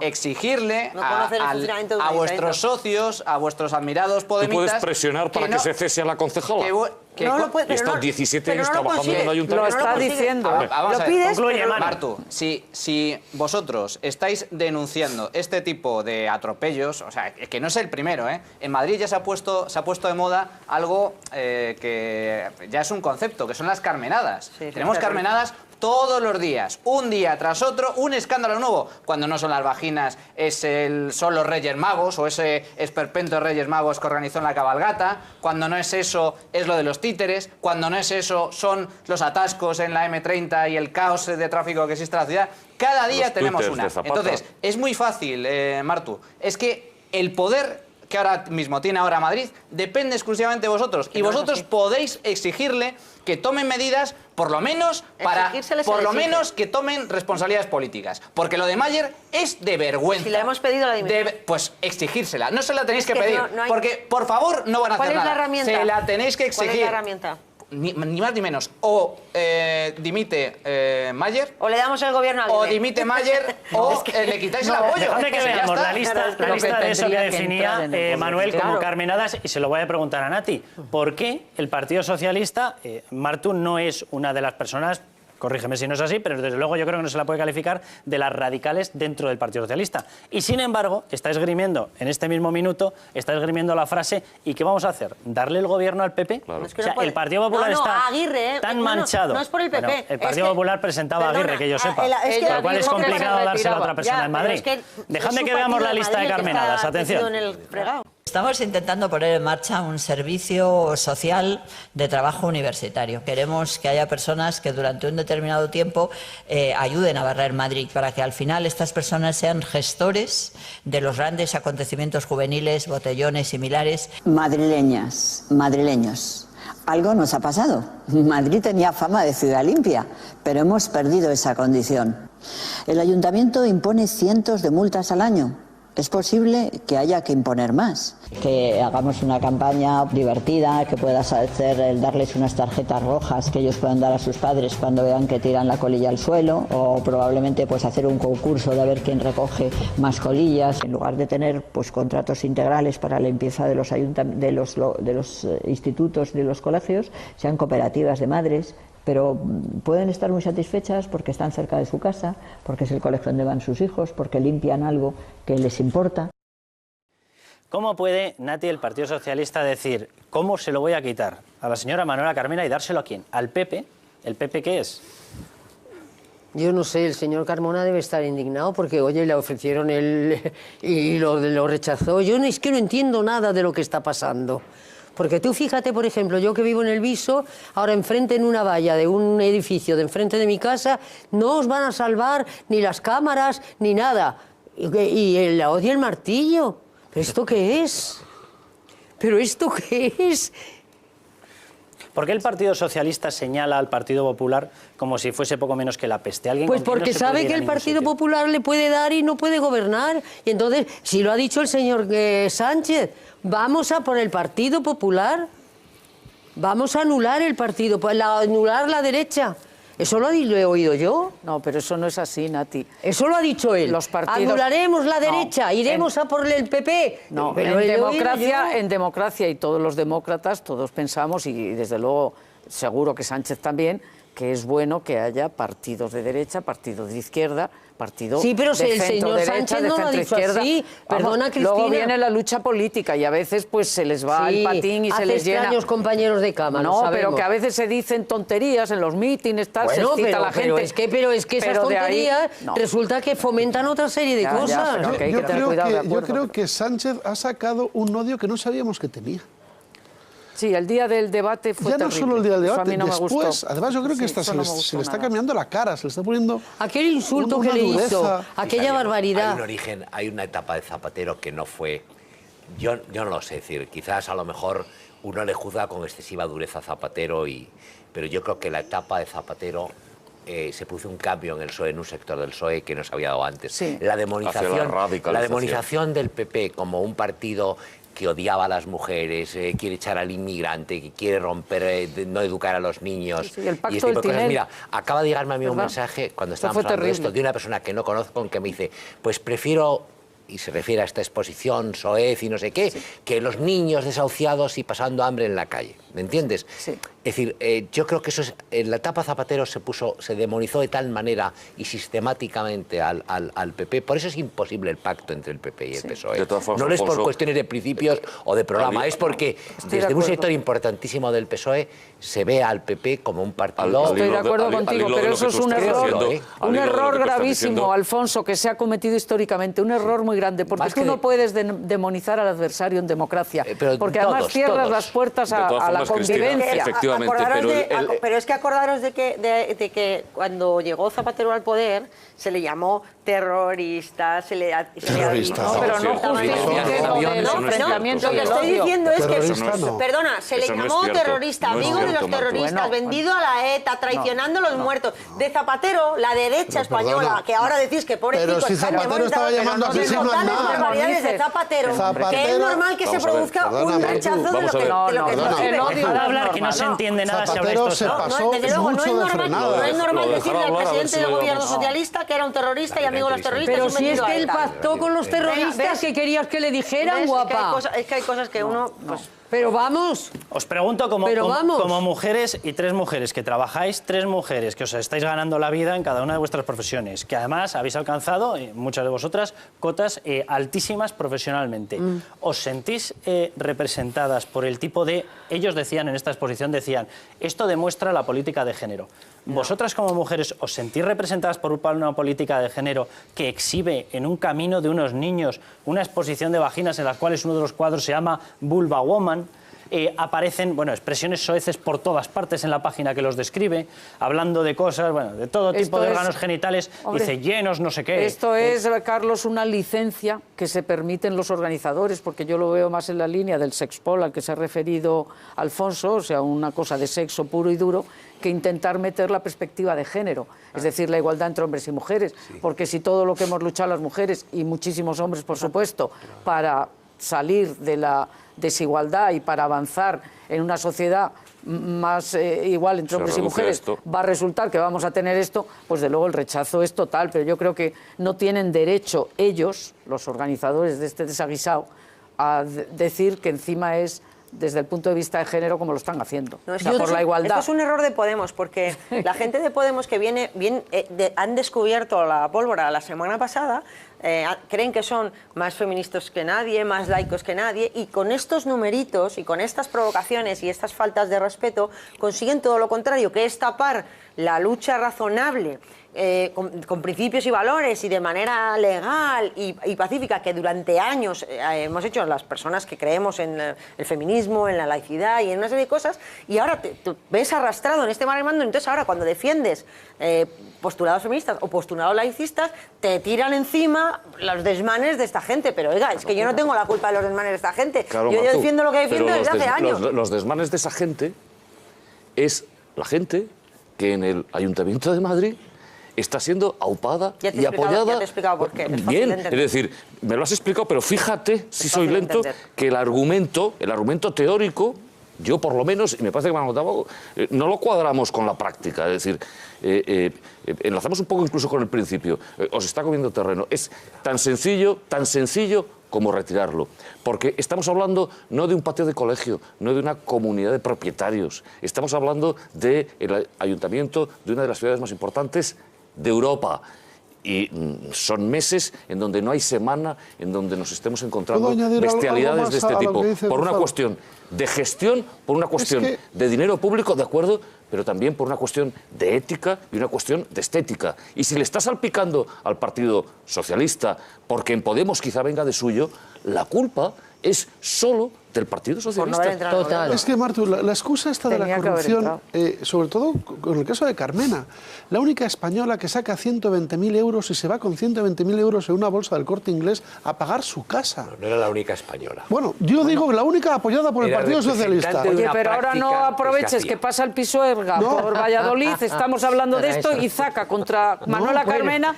Exigirle a vuestros socios, a vuestros admirados podemitas... ¿Tú puedes presionar para que se cese a la concejala? No lo puede, Está 17 años trabajando en el ayuntamiento. Lo está diciendo. Vamos lo a pides, ver, Martu, si vosotros estáis denunciando este tipo de atropellos, o sea, que no es el primero, ¿eh? En Madrid ya se ha puesto de moda algo que ya es un concepto, que son las carmenadas. Sí, tenemos carmenadas todos los días, un día tras otro, un escándalo nuevo. Cuando no son las vaginas, son los Reyes Magos o ese esperpento de Reyes Magos que organizó en la cabalgata. Cuando no es eso, es lo de los títeres. Cuando no es eso, son los atascos en la M30 y el caos de tráfico que existe en la ciudad. Cada día tenemos una. Entonces, es muy fácil, Martu. Es que el poder que ahora mismo tiene ahora Madrid depende exclusivamente de vosotros. Y vosotros podéis exigirle que tomen medidas, por lo menos que tomen responsabilidades políticas. Porque lo de Mayer es de vergüenza. Si le hemos pedido la dimisión. Pues exigírsela. No se la tenéis que pedir. Porque, por favor, no van a hacer nada. ¿Cuál es la herramienta? Se la tenéis que exigir. ¿Cuál es la herramienta? Ni más ni menos. O dimite Mayer. O le damos el gobierno al O dimite Mayer o le quitáis el apoyo. Dejadme que veamos la lista de eso que definía Manuel como carmenadas, y se lo voy a preguntar a Nati. ¿Por qué el Partido Socialista, Martu no es una de las personas, corrígeme si no es así, pero desde luego yo creo que no se la puede calificar de las radicales dentro del Partido Socialista? Y sin embargo, está esgrimiendo, en este mismo minuto, está esgrimiendo la frase: ¿y qué vamos a hacer? ¿Darle el gobierno al PP? Claro. Es que o sea, el Partido Popular está Aguirre, tan manchado. No es por el PP. Bueno, el Partido Popular presentaba a Aguirre, que yo sepa. Con lo cual es complicado dárselo a otra persona en Madrid. Dejadme que veamos la lista de carmenadas. Atención. Estamos intentando poner en marcha un servicio social de trabajo universitario. Queremos que haya personas que durante un determinado tiempo ayuden a barrer Madrid, para que al final estas personas sean gestores de los grandes acontecimientos juveniles, botellones similares. Madrileñas, madrileños, Algo nos ha pasado. Madrid tenía fama de ciudad limpia, pero hemos perdido esa condición. El ayuntamiento impone cientos de multas al año. Es posible que haya que imponer más. Que hagamos una campaña divertida, que puedas hacer el darles unas tarjetas rojas que ellos puedan dar a sus padres cuando vean que tiran la colilla al suelo, o probablemente pues hacer un concurso de ver quién recoge más colillas. En lugar de tener pues contratos integrales para la limpieza de los institutos, de los colegios, sean cooperativas de madres. Pero pueden estar muy satisfechas porque están cerca de su casa, porque es el colegio donde van sus hijos, porque limpian algo que les importa. ¿Cómo puede, Nati, el Partido Socialista decir cómo se lo voy a quitar a la señora Manuela Carmena y dárselo a quién? ¿Al PP? ¿El PP qué es? Yo no sé, el señor Carmona debe estar indignado porque, oye, le ofrecieron y lo rechazó. Yo es que no entiendo nada de lo que está pasando. Porque tú fíjate, por ejemplo, yo que vivo en el Viso, ahora enfrente en una valla de un edificio de enfrente de mi casa, no os van a salvar ni las cámaras ni nada. Y la hoz y el martillo. ¿Pero esto qué es? ¿Pero esto qué es? ¿Por qué el Partido Socialista señala al Partido Popular como si fuese poco menos que la peste? Pues porque sabe que el Partido Popular le puede dar y no puede gobernar. Y entonces, si lo ha dicho el señor Sánchez, vamos a por el Partido Popular, vamos a anular el partido, anular la derecha. ¿Eso lo he oído yo? No, pero eso no es así, Nati. Eso lo ha dicho él. Los partidos... Anularemos la derecha, iremos a por el PP. No, pero en democracia y todos los demócratas, todos pensamos, y desde luego seguro que Sánchez también, que es bueno que haya partidos de derecha, partidos de izquierda, partido sí, pero de el señor Sánchez no lo ha dicho así. Perdona, Cristina. Luego viene la lucha política y a veces pues se les va el patín y se les llena. Hace extraños compañeros de cama, no, pero que a veces se dicen tonterías en los mítines, tal, bueno, se cita la gente. Pero es que esas tonterías resulta que fomentan otra serie de cosas. Yo creo que Sánchez ha sacado un odio que no sabíamos que tenía. Sí, el día del debate fue ya terrible. No solo el día del debate, no después, además yo creo que se le está cambiando la cara, se le está poniendo aquel insulto que le hizo, aquella barbaridad. Hay un origen, hay una etapa de Zapatero que no fue... Yo no lo sé decir, quizás a lo mejor uno le juzga con excesiva dureza a Zapatero, pero yo creo que la etapa de Zapatero... se produce un cambio en el PSOE, en un sector del PSOE que no se había dado antes. Sí. La demonización del PP como un partido que odiaba a las mujeres, quiere echar al inmigrante, que quiere romper, no educar a los niños. Sí, el pacto y este tipo de cosas. Tinel. Mira, acaba de llegarme a mí un mensaje cuando estábamos hablando de esto, de una persona que no conozco, que me dice, pues prefiero, y se refiere a esta exposición, Soez y no sé qué, que los niños desahuciados y pasando hambre en la calle. ¿Me entiendes? Sí. Es decir, yo creo que eso es, en la etapa Zapatero se demonizó de tal manera y sistemáticamente al PP. Por eso es imposible el pacto entre el PP y el PSOE. No es por cuestiones de principios o de programa, es porque desde un sector importantísimo del PSOE se ve al PP como un partido... Estoy de acuerdo contigo, pero eso es un error gravísimo, Alfonso, que se ha cometido históricamente, un error muy grande, porque tú no puedes demonizar al adversario en democracia, porque además cierras las puertas a la convivencia. Efectivamente, pero es que acordaros de que cuando llegó Zapatero al poder se le llamó terrorista, terrorista. No, pero no justifique el enfrentamiento. Lo que estoy diciendo es que, perdona, se le llamó terrorista, amigo de los terroristas, vendido a la ETA, traicionando a los muertos. De Zapatero, la derecha española, que ahora decís que pobrecito, pero si Zapatero estaba llamando asesino a nada. barbaridades de Zapatero, que es normal que se produzca un rechazo de lo que Dejad hablar, que no se entiende nada sobre esto. Desde luego, no es normal decirle al presidente del gobierno socialista que era un terrorista y amigo de los terroristas. Pero si es que él pactó con los terroristas, ¿qué querías que le dijeran, guapa? Es que hay cosas que uno... Pero vamos. Os pregunto como mujeres y tres mujeres que trabajáis, tres mujeres que os estáis ganando la vida en cada una de vuestras profesiones, que además habéis alcanzado, muchas de vosotras, cotas altísimas profesionalmente. ¿Os sentís representadas por el tipo de... Ellos decían en esta exposición, esto demuestra la política de género. ¿Vosotras como mujeres os sentís representadas por una política de género que exhibe en un camino de unos niños una exposición de vaginas en las cuales uno de los cuadros se llama Vulva Woman? aparecen, bueno, expresiones soeces por todas partes en la página que los describe, hablando de cosas, bueno, de todo tipo de órganos genitales, hombre, dice llenos, no sé qué. Esto es, Carlos, una licencia que se permiten los organizadores, porque yo lo veo más en la línea del sexpol al que se ha referido Alfonso, o sea, una cosa de sexo puro y duro, que intentar meter la perspectiva de género, es decir, la igualdad entre hombres y mujeres, porque si todo lo que hemos luchado las mujeres y muchísimos hombres, por supuesto, para salir de la desigualdad y para avanzar en una sociedad más igual entre hombres y mujeres, va a resultar que vamos a tener esto, pues de luego el rechazo es total, pero yo creo que no tienen derecho ellos, los organizadores de este desaguisado, a decir que encima es desde el punto de vista de género como lo están haciendo, no, por la igualdad. Esto es un error de Podemos, porque la gente de Podemos que han descubierto la pólvora la semana pasada, creen que son más feministas que nadie, más laicos que nadie, y con estos numeritos y con estas provocaciones y estas faltas de respeto consiguen todo lo contrario, que es tapar la lucha razonable con principios y valores y de manera legal y pacífica que durante años hemos hecho las personas que creemos en el feminismo, en la laicidad y en una serie de cosas, y ahora te ves arrastrado en este mar mando. Entonces ahora cuando defiendes postulados feministas o postulados laicistas, te tiran encima los desmanes de esta gente. Pero oiga, es que yo no tengo la culpa de los desmanes de esta gente. Claro, yo defiendo lo que defiendo desde hace años. Los desmanes de esa gente es la gente que en el Ayuntamiento de Madrid está siendo aupada y apoyada. Ya te he explicado por qué. Bien, es decir, me lo has explicado, pero fíjate, si soy lento, que el argumento teórico, yo por lo menos, y me parece que me han notado, no lo cuadramos con la práctica. Es decir, enlazamos un poco incluso con el principio. Os está comiendo terreno. Es tan sencillo como retirarlo. Porque estamos hablando no de un patio de colegio, no de una comunidad de propietarios. Estamos hablando del ayuntamiento de una de las ciudades más importantes de Europa. Y son meses en donde no hay semana en donde nos estemos encontrando bestialidades de este tipo. Por una cuestión de gestión, por una cuestión de dinero público, de acuerdo, pero también por una cuestión de ética y una cuestión de estética. Y si le estás salpicando al Partido Socialista porque en Podemos quizá venga de suyo, la culpa es solo del Partido Socialista. Total. Es que, Martu, la excusa esta de la corrupción, sobre todo con el caso de Carmena, la única española que saca 120.000 euros y se va con 120.000 euros en una bolsa del Corte Inglés a pagar su casa. No era la única española. Bueno, yo digo la única apoyada por el Partido Socialista. Oye, pero ahora no aproveches que pasa el Pisuerga por Valladolid, estamos hablando de esto, y zaca contra Manuela Carmena.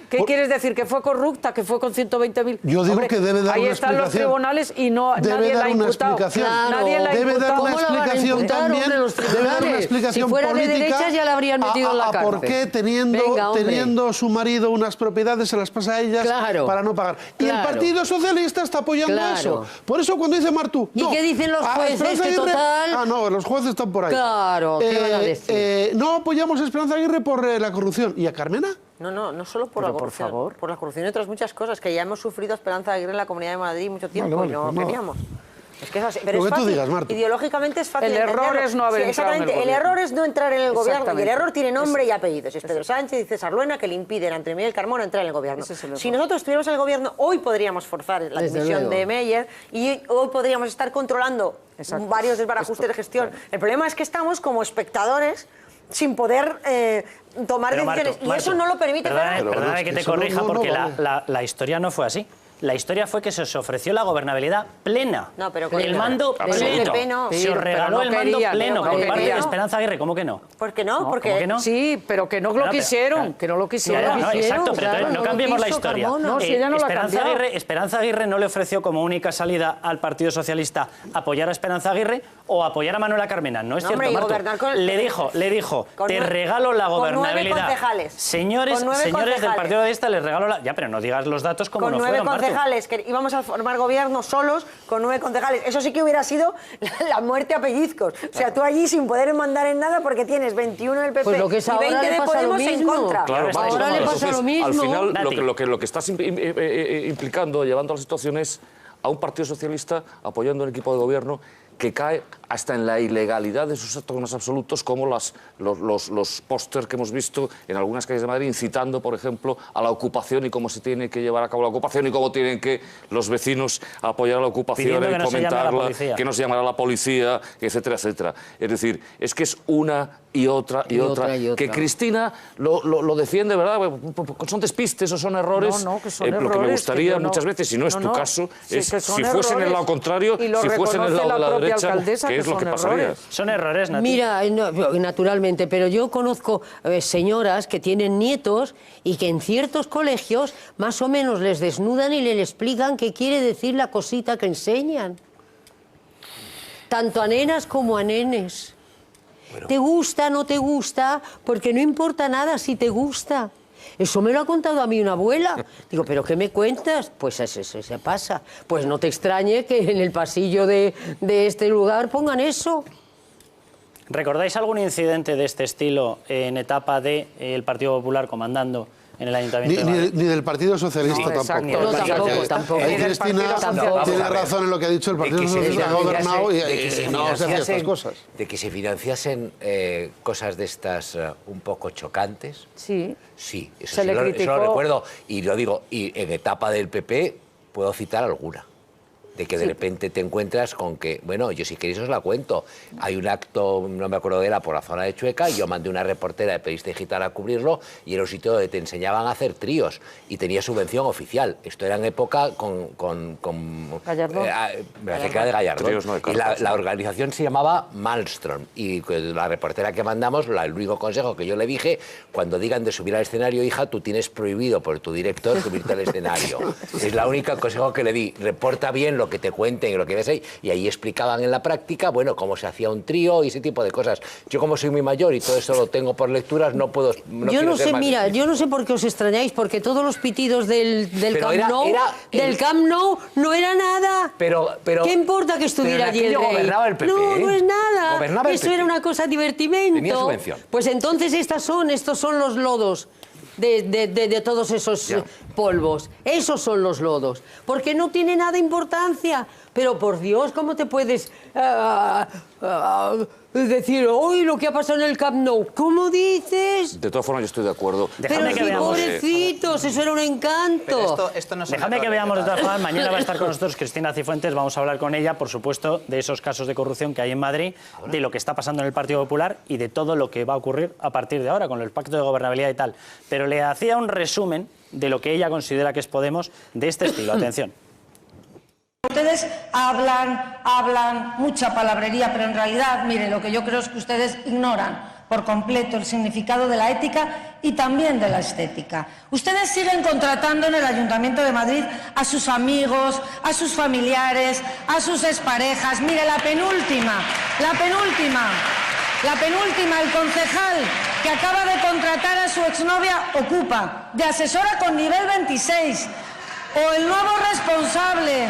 ¿Qué quieres decir? ¿Que fue corrupta? ¿Que fue con 120.000? Yo digo que debe dar una explicación. Ahí están los tribunales y nadie la ha imputado. Debe dar una explicación también. Debe dar una explicación política. Si fuera de derecha ya la habrían metido en la cárcel. ¿Por qué teniendo su marido unas propiedades se las pasa a ellas para no pagar? Y el Partido Socialista está apoyando eso. Por eso cuando dice Martu... ¿Y qué dicen los jueces? Que total... no, los jueces están por ahí. Claro, ¿qué van a decir? No apoyamos a Esperanza Aguirre por la corrupción. ¿Y a Carmena? No solo por la corrupción, por la corrupción y otras muchas cosas que ya hemos sufrido Esperanza Aguirre en la Comunidad de Madrid mucho tiempo y no queríamos. Es que es así. Pero es fácil. Digas, ideológicamente es fácil. El error es no haber entrado en el gobierno. El error es no entrar en el gobierno, y el error tiene nombre y apellidos. Es Pedro Sánchez y César Luena que le impiden a Entre Miguel Carmona entrar en el gobierno. Si nosotros estuviéramos en el gobierno, hoy podríamos forzar la dimisión de Meyer y hoy podríamos estar controlando varios desbarajustes de gestión. El problema es que estamos como espectadores sin poder tomar decisiones. Y eso no lo permite. Perdóname que te corrija, porque la historia no fue así. La historia fue que se os ofreció la gobernabilidad plena. No, pero el mando pleno. Se os regaló el mando pleno por parte de Esperanza Aguirre. ¿Cómo que no? ¿Por qué no? ¿Por qué no? Sí, pero que no lo quisieron. Que no lo quisieron. Exacto, pero no cambiemos la historia. No, si ella no la cambió. Esperanza Aguirre no le ofreció como única salida al Partido Socialista apoyar a Esperanza Aguirre o apoyar a Manuela Carmena. No es cierto, Marto. Le dijo, te regalo la gobernabilidad. Señores del Partido Socialista, les regalo la... Ya, pero no digas los datos como no fueron, Marto. Que íbamos a formar gobierno solos con 9 concejales. Eso sí que hubiera sido la muerte a pellizcos. O sea, tú allí sin poder mandar en nada porque tienes 21 del PP y 20 de Podemos en contra. Claro, ahora le pasa lo mismo. Al final, lo que estás implicando, llevando a la situación es a un Partido Socialista apoyando un equipo de gobierno que cae hasta en la ilegalidad de sus actos más absolutos, como los pósters que hemos visto en algunas calles de Madrid incitando, por ejemplo, a la ocupación y cómo se tiene que llevar a cabo la ocupación y cómo tienen que los vecinos apoyar a la ocupación y fomentarla, que no se llamará la policía, etcétera, etcétera. Es decir, es que es una y otra y otra. Que Cristina lo defiende, ¿verdad? ¿Son despistes o son errores? No, que son errores. Lo que me gustaría muchas veces, si no es tu caso, es si fuesen en el lado contrario, si fuesen en el lado de la derecha, ¿qué es lo que pasaría? Son errores, Nati. Mira, naturalmente, pero yo conozco señoras que tienen nietos y que en ciertos colegios más o menos les desnudan y les explican qué quiere decir la cosita que enseñan. Tanto a nenas como a nenes. Bueno. ¿Te gusta, no te gusta? Porque no importa nada si te gusta. Eso me lo ha contado a mí una abuela. Digo, ¿pero qué me cuentas? Pues eso se pasa. Pues no te extrañe que en el pasillo de este lugar pongan eso. ¿Recordáis algún incidente de este estilo en etapa del Partido Popular comandando en el Ayuntamiento de Madrid? Ni del Partido Socialista tampoco. No, tampoco. Ahí Cristina tiene razón en lo que ha dicho, el Partido Socialista ha gobernado y no se hacían estas cosas. De que se financiasen cosas de estas un poco chocantes. Sí. Sí, eso lo recuerdo. Y lo digo, y en etapa del PP puedo citar alguna. De que de repente te encuentras con que, bueno, yo si queréis os la cuento. Hay un acto, no me acuerdo de era, por la zona de Chueca, y yo mandé una reportera de Periodista Digital a cubrirlo, y era un sitio donde te enseñaban a hacer tríos, y tenía subvención oficial. Esto era en época con Gallardón. Me parece que era de Gallardón. No, y la organización se llamaba Malmström, y la reportera que mandamos, el único consejo que yo le dije, cuando digan de subir al escenario, hija, tú tienes prohibido por tu director subirte al escenario. Es la única consejo que le di. Reporta bien lo que te cuenten y lo que ves ahí, y ahí explicaban en la práctica, bueno, cómo se hacía un trío y ese tipo de cosas. Yo, como soy muy mayor y todo eso lo tengo por lecturas, no puedo... yo no sé, mira, yo no sé por qué os extrañáis, porque todos los pitidos del Camp Nou no era nada. Pero ¿qué importa que estuviera allí el rey? Gobernaba el PP, no es nada. Gobernaba el Eso PP. era una cosa divertimento. Tenía subvención. Pues entonces estos son los lodos de todos esos polvos. Esos son los lodos. Porque no tiene nada de importancia. Pero por Dios, ¿cómo te puedes decir, hoy lo que ha pasado en el Camp Nou? ¿Cómo dices? De todas formas, yo estoy de acuerdo. Pero sí, pobrecitos, eso era un encanto. Esto no Déjame que veamos de todas formas. Mañana va a estar con nosotros Cristina Cifuentes. Vamos a hablar con ella, por supuesto, de esos casos de corrupción que hay en Madrid, de lo que está pasando en el Partido Popular y de todo lo que va a ocurrir a partir de ahora con el pacto de gobernabilidad y tal. Pero le hacía un resumen de lo que ella considera que es Podemos de este estilo. Atención. Ustedes hablan mucha palabrería, pero en realidad, mire, lo que yo creo es que ustedes ignoran por completo el significado de la ética y también de la estética. Ustedes siguen contratando en el Ayuntamiento de Madrid a sus amigos, a sus familiares, a sus exparejas. Mire, la penúltima, el concejal que acaba de contratar a su exnovia ocupa de asesora con nivel 26, o el nuevo responsable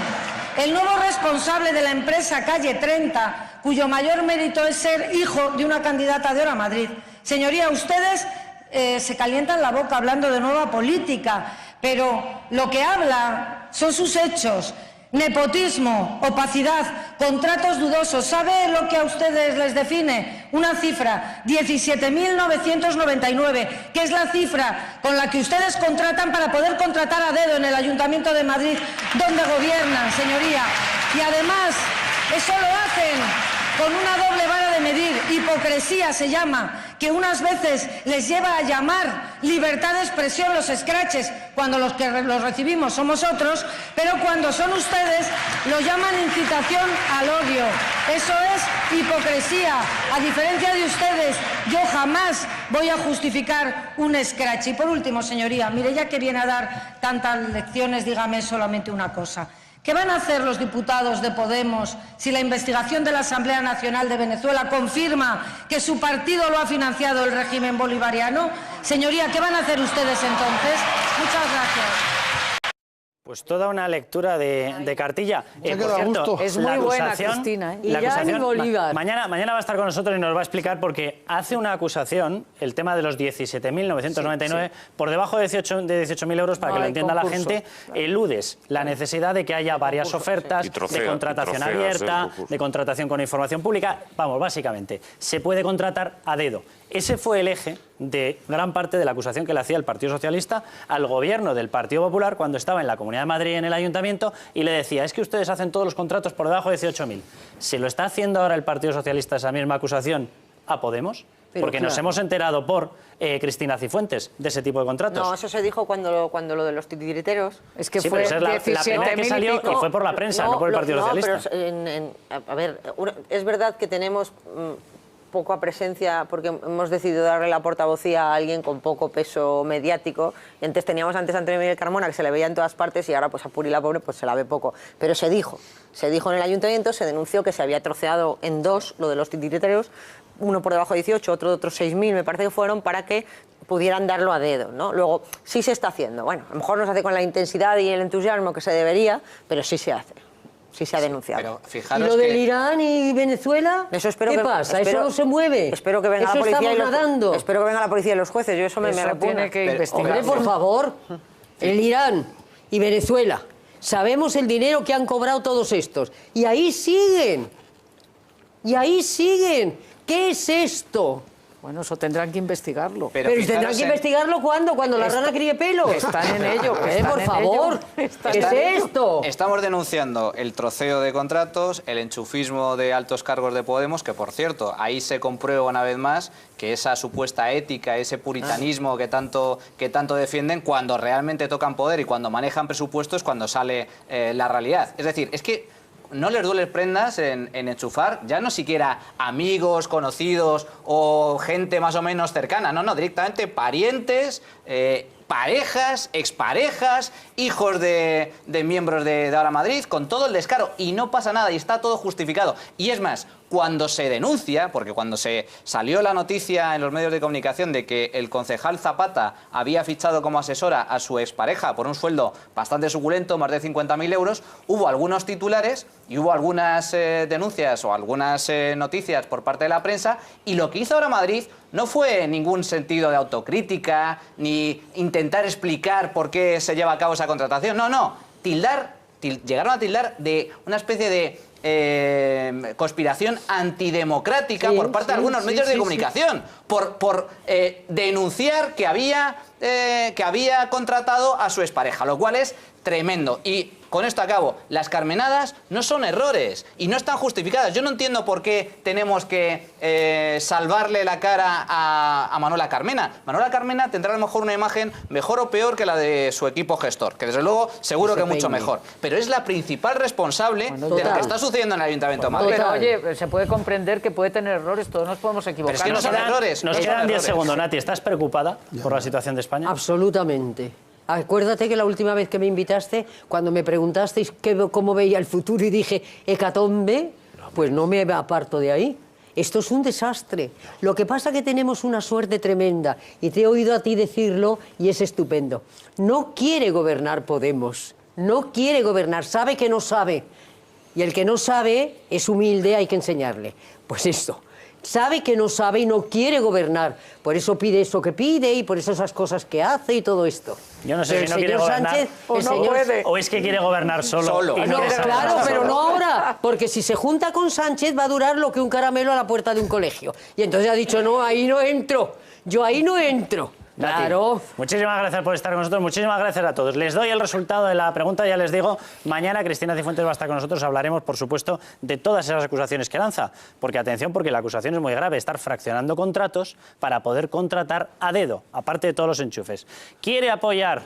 de la empresa Calle 30, cuyo mayor mérito es ser hijo de una candidata de Ahora Madrid. Señoría, ustedes se calientan la boca hablando de nueva política, pero lo que habla son sus hechos. Nepotismo, opacidad, contratos dudosos. ¿Sabe lo que a ustedes les define? Una cifra, 17.999, que es la cifra con la que ustedes contratan para poder contratar a dedo en el Ayuntamiento de Madrid, donde gobiernan, señoría. Y además, eso lo hacen con una doble vara de medir. Hipocresía se llama, que unas veces les lleva a llamar libertad de expresión los escraches, cuando los que los recibimos somos otros, pero cuando son ustedes lo llaman incitación al odio. Eso es hipocresía. A diferencia de ustedes, yo jamás voy a justificar un escrache. Y por último, señoría, mire, ya que viene a dar tantas lecciones, dígame solamente una cosa. ¿Qué van a hacer los diputados de Podemos si la investigación de la Asamblea Nacional de Venezuela confirma que su partido lo ha financiado el régimen bolivariano? Señoría, ¿qué van a hacer ustedes entonces? Muchas gracias. Pues toda una lectura de cartilla. Por cierto, es muy buena, Cristina. La Irán acusación, y Bolívar. mañana va a estar con nosotros y nos va a explicar porque hace una acusación, el tema de los 17.999, por debajo de 18.000 euros, para que lo entienda la gente, eludes la necesidad de que haya varias ofertas, de contratación abierta, de contratación con información pública. Vamos, básicamente, se puede contratar a dedo. Ese fue el eje de gran parte de la acusación que le hacía el Partido Socialista al gobierno del Partido Popular cuando estaba en la Comunidad de Madrid, en el Ayuntamiento, y le decía, es que ustedes hacen todos los contratos por debajo de 18.000. ¿Se lo está haciendo ahora el Partido Socialista esa misma acusación a Podemos? Porque nos hemos enterado por Cristina Cifuentes de ese tipo de contratos. No, eso se dijo cuando lo de los titiriteros. Es que sí, fue pero esa es la primera que salió y fue por la prensa, no por el Partido Socialista. Pero a ver, es verdad que tenemos poca presencia porque hemos decidido darle la portavocía a alguien con poco peso mediático. Y antes teníamos a Antonio Miguel Carmona, que se le veía en todas partes, y ahora pues a Puri la pobre pues se la ve poco. Pero se dijo en el Ayuntamiento, se denunció que se había troceado en dos lo de los titiriteros, uno por debajo de 18, otro de otros 6.000, me parece que fueron, para que pudieran darlo a dedo, ¿no? Luego, sí se está haciendo. Bueno, a lo mejor no se hace con la intensidad y el entusiasmo que se debería, pero sí se hace. Sí se ha denunciado. Pero fijaros ¿Y lo del Irán y Venezuela? Eso espero ¿Qué que, pasa? ¿Eso no se mueve? Espero que venga ¿Eso la policía nadando? Espero que venga la policía y los jueces. Yo eso me repugna. Tiene que investigar. Hombre, por favor, el Irán y Venezuela. Sabemos el dinero que han cobrado todos estos. Y ahí siguen. Y ahí siguen. ¿Qué es esto? Bueno, eso tendrán que investigarlo. Pero tendrán que investigarlo ¿cuándo? Cuando la rana críe pelo. Están en ello. Por favor. ¿Qué es esto? Estamos denunciando el troceo de contratos, el enchufismo de altos cargos de Podemos, que por cierto, ahí se comprueba una vez más que esa supuesta ética, ese puritanismo que tanto defienden, cuando realmente tocan poder y cuando manejan presupuestos, cuando sale la realidad. Es decir, es que no les duele prendas en enchufar, ya no siquiera amigos, conocidos o gente más o menos cercana, no, directamente parientes, parejas, exparejas, hijos de miembros de Ahora Madrid, con todo el descaro, y no pasa nada y está todo justificado. Y es más, cuando se denuncia, porque cuando se salió la noticia en los medios de comunicación de que el concejal Zapata había fichado como asesora a su expareja por un sueldo bastante suculento, más de 50.000 euros, hubo algunos titulares y hubo algunas denuncias o algunas noticias por parte de la prensa, y lo que hizo Ahora Madrid no fue ningún sentido de autocrítica, ni intentar explicar por qué se lleva a cabo esa contratación. No. Llegaron a tildar de una especie de conspiración antidemocrática por parte de algunos medios de comunicación, por denunciar que había contratado a su expareja, lo cual es tremendo. Y con esto acabo. Las carmenadas no son errores y no están justificadas. Yo no entiendo por qué tenemos que salvarle la cara a Manuela Carmena. Manuela Carmena tendrá a lo mejor una imagen mejor o peor que la de su equipo gestor, que desde luego seguro que mucho mejor. Pero es la principal responsable de lo que está sucediendo en el Ayuntamiento de Madrid. Pero oye, se puede comprender que puede tener errores, todos nos podemos equivocar. Pero es que no son errores. Nos quedan 10 segundos, Nati. ¿Estás preocupada por la situación de España? Absolutamente. Acuérdate que la última vez que me invitaste, cuando me preguntasteis cómo veía el futuro y dije hecatombe, pues no me aparto de ahí. Esto es un desastre. Lo que pasa es que tenemos una suerte tremenda, y te he oído a ti decirlo y es estupendo. No quiere gobernar Podemos, no quiere gobernar, sabe que no sabe. Y el que no sabe es humilde, hay que enseñarle. Pues esto. Sabe que no sabe y no quiere gobernar. Por eso pide eso que pide y por eso esas cosas que hace y todo esto. Yo no sé si no quiere gobernar o es que quiere gobernar solo. No, claro, pero no ahora. Porque si se junta con Sánchez va a durar lo que un caramelo a la puerta de un colegio. Y entonces ha dicho, no, ahí no entro. Yo ahí no entro. Claro. Nati, muchísimas gracias por estar con nosotros, muchísimas gracias a todos. Les doy el resultado de la pregunta, ya les digo, mañana Cristina Cifuentes va a estar con nosotros, hablaremos, por supuesto, de todas esas acusaciones que lanza, porque atención, porque la acusación es muy grave, estar fraccionando contratos para poder contratar a dedo, aparte de todos los enchufes. Debe apoyar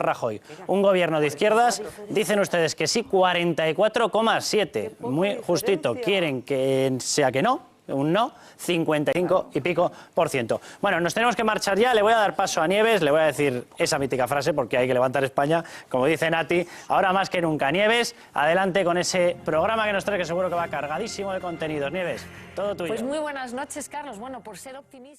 Rajoy, un gobierno de izquierdas, dicen ustedes que sí, 44,7, muy justito, quieren que sea que no. Un no, 55 y pico %. Bueno, nos tenemos que marchar ya. Le voy a dar paso a Nieves, le voy a decir esa mítica frase porque hay que levantar España, como dice Nati, ahora más que nunca. Nieves, adelante con ese programa que nos trae, que seguro que va cargadísimo de contenidos. Nieves, todo tuyo. Pues muy buenas noches, Carlos. Bueno, por ser optimista...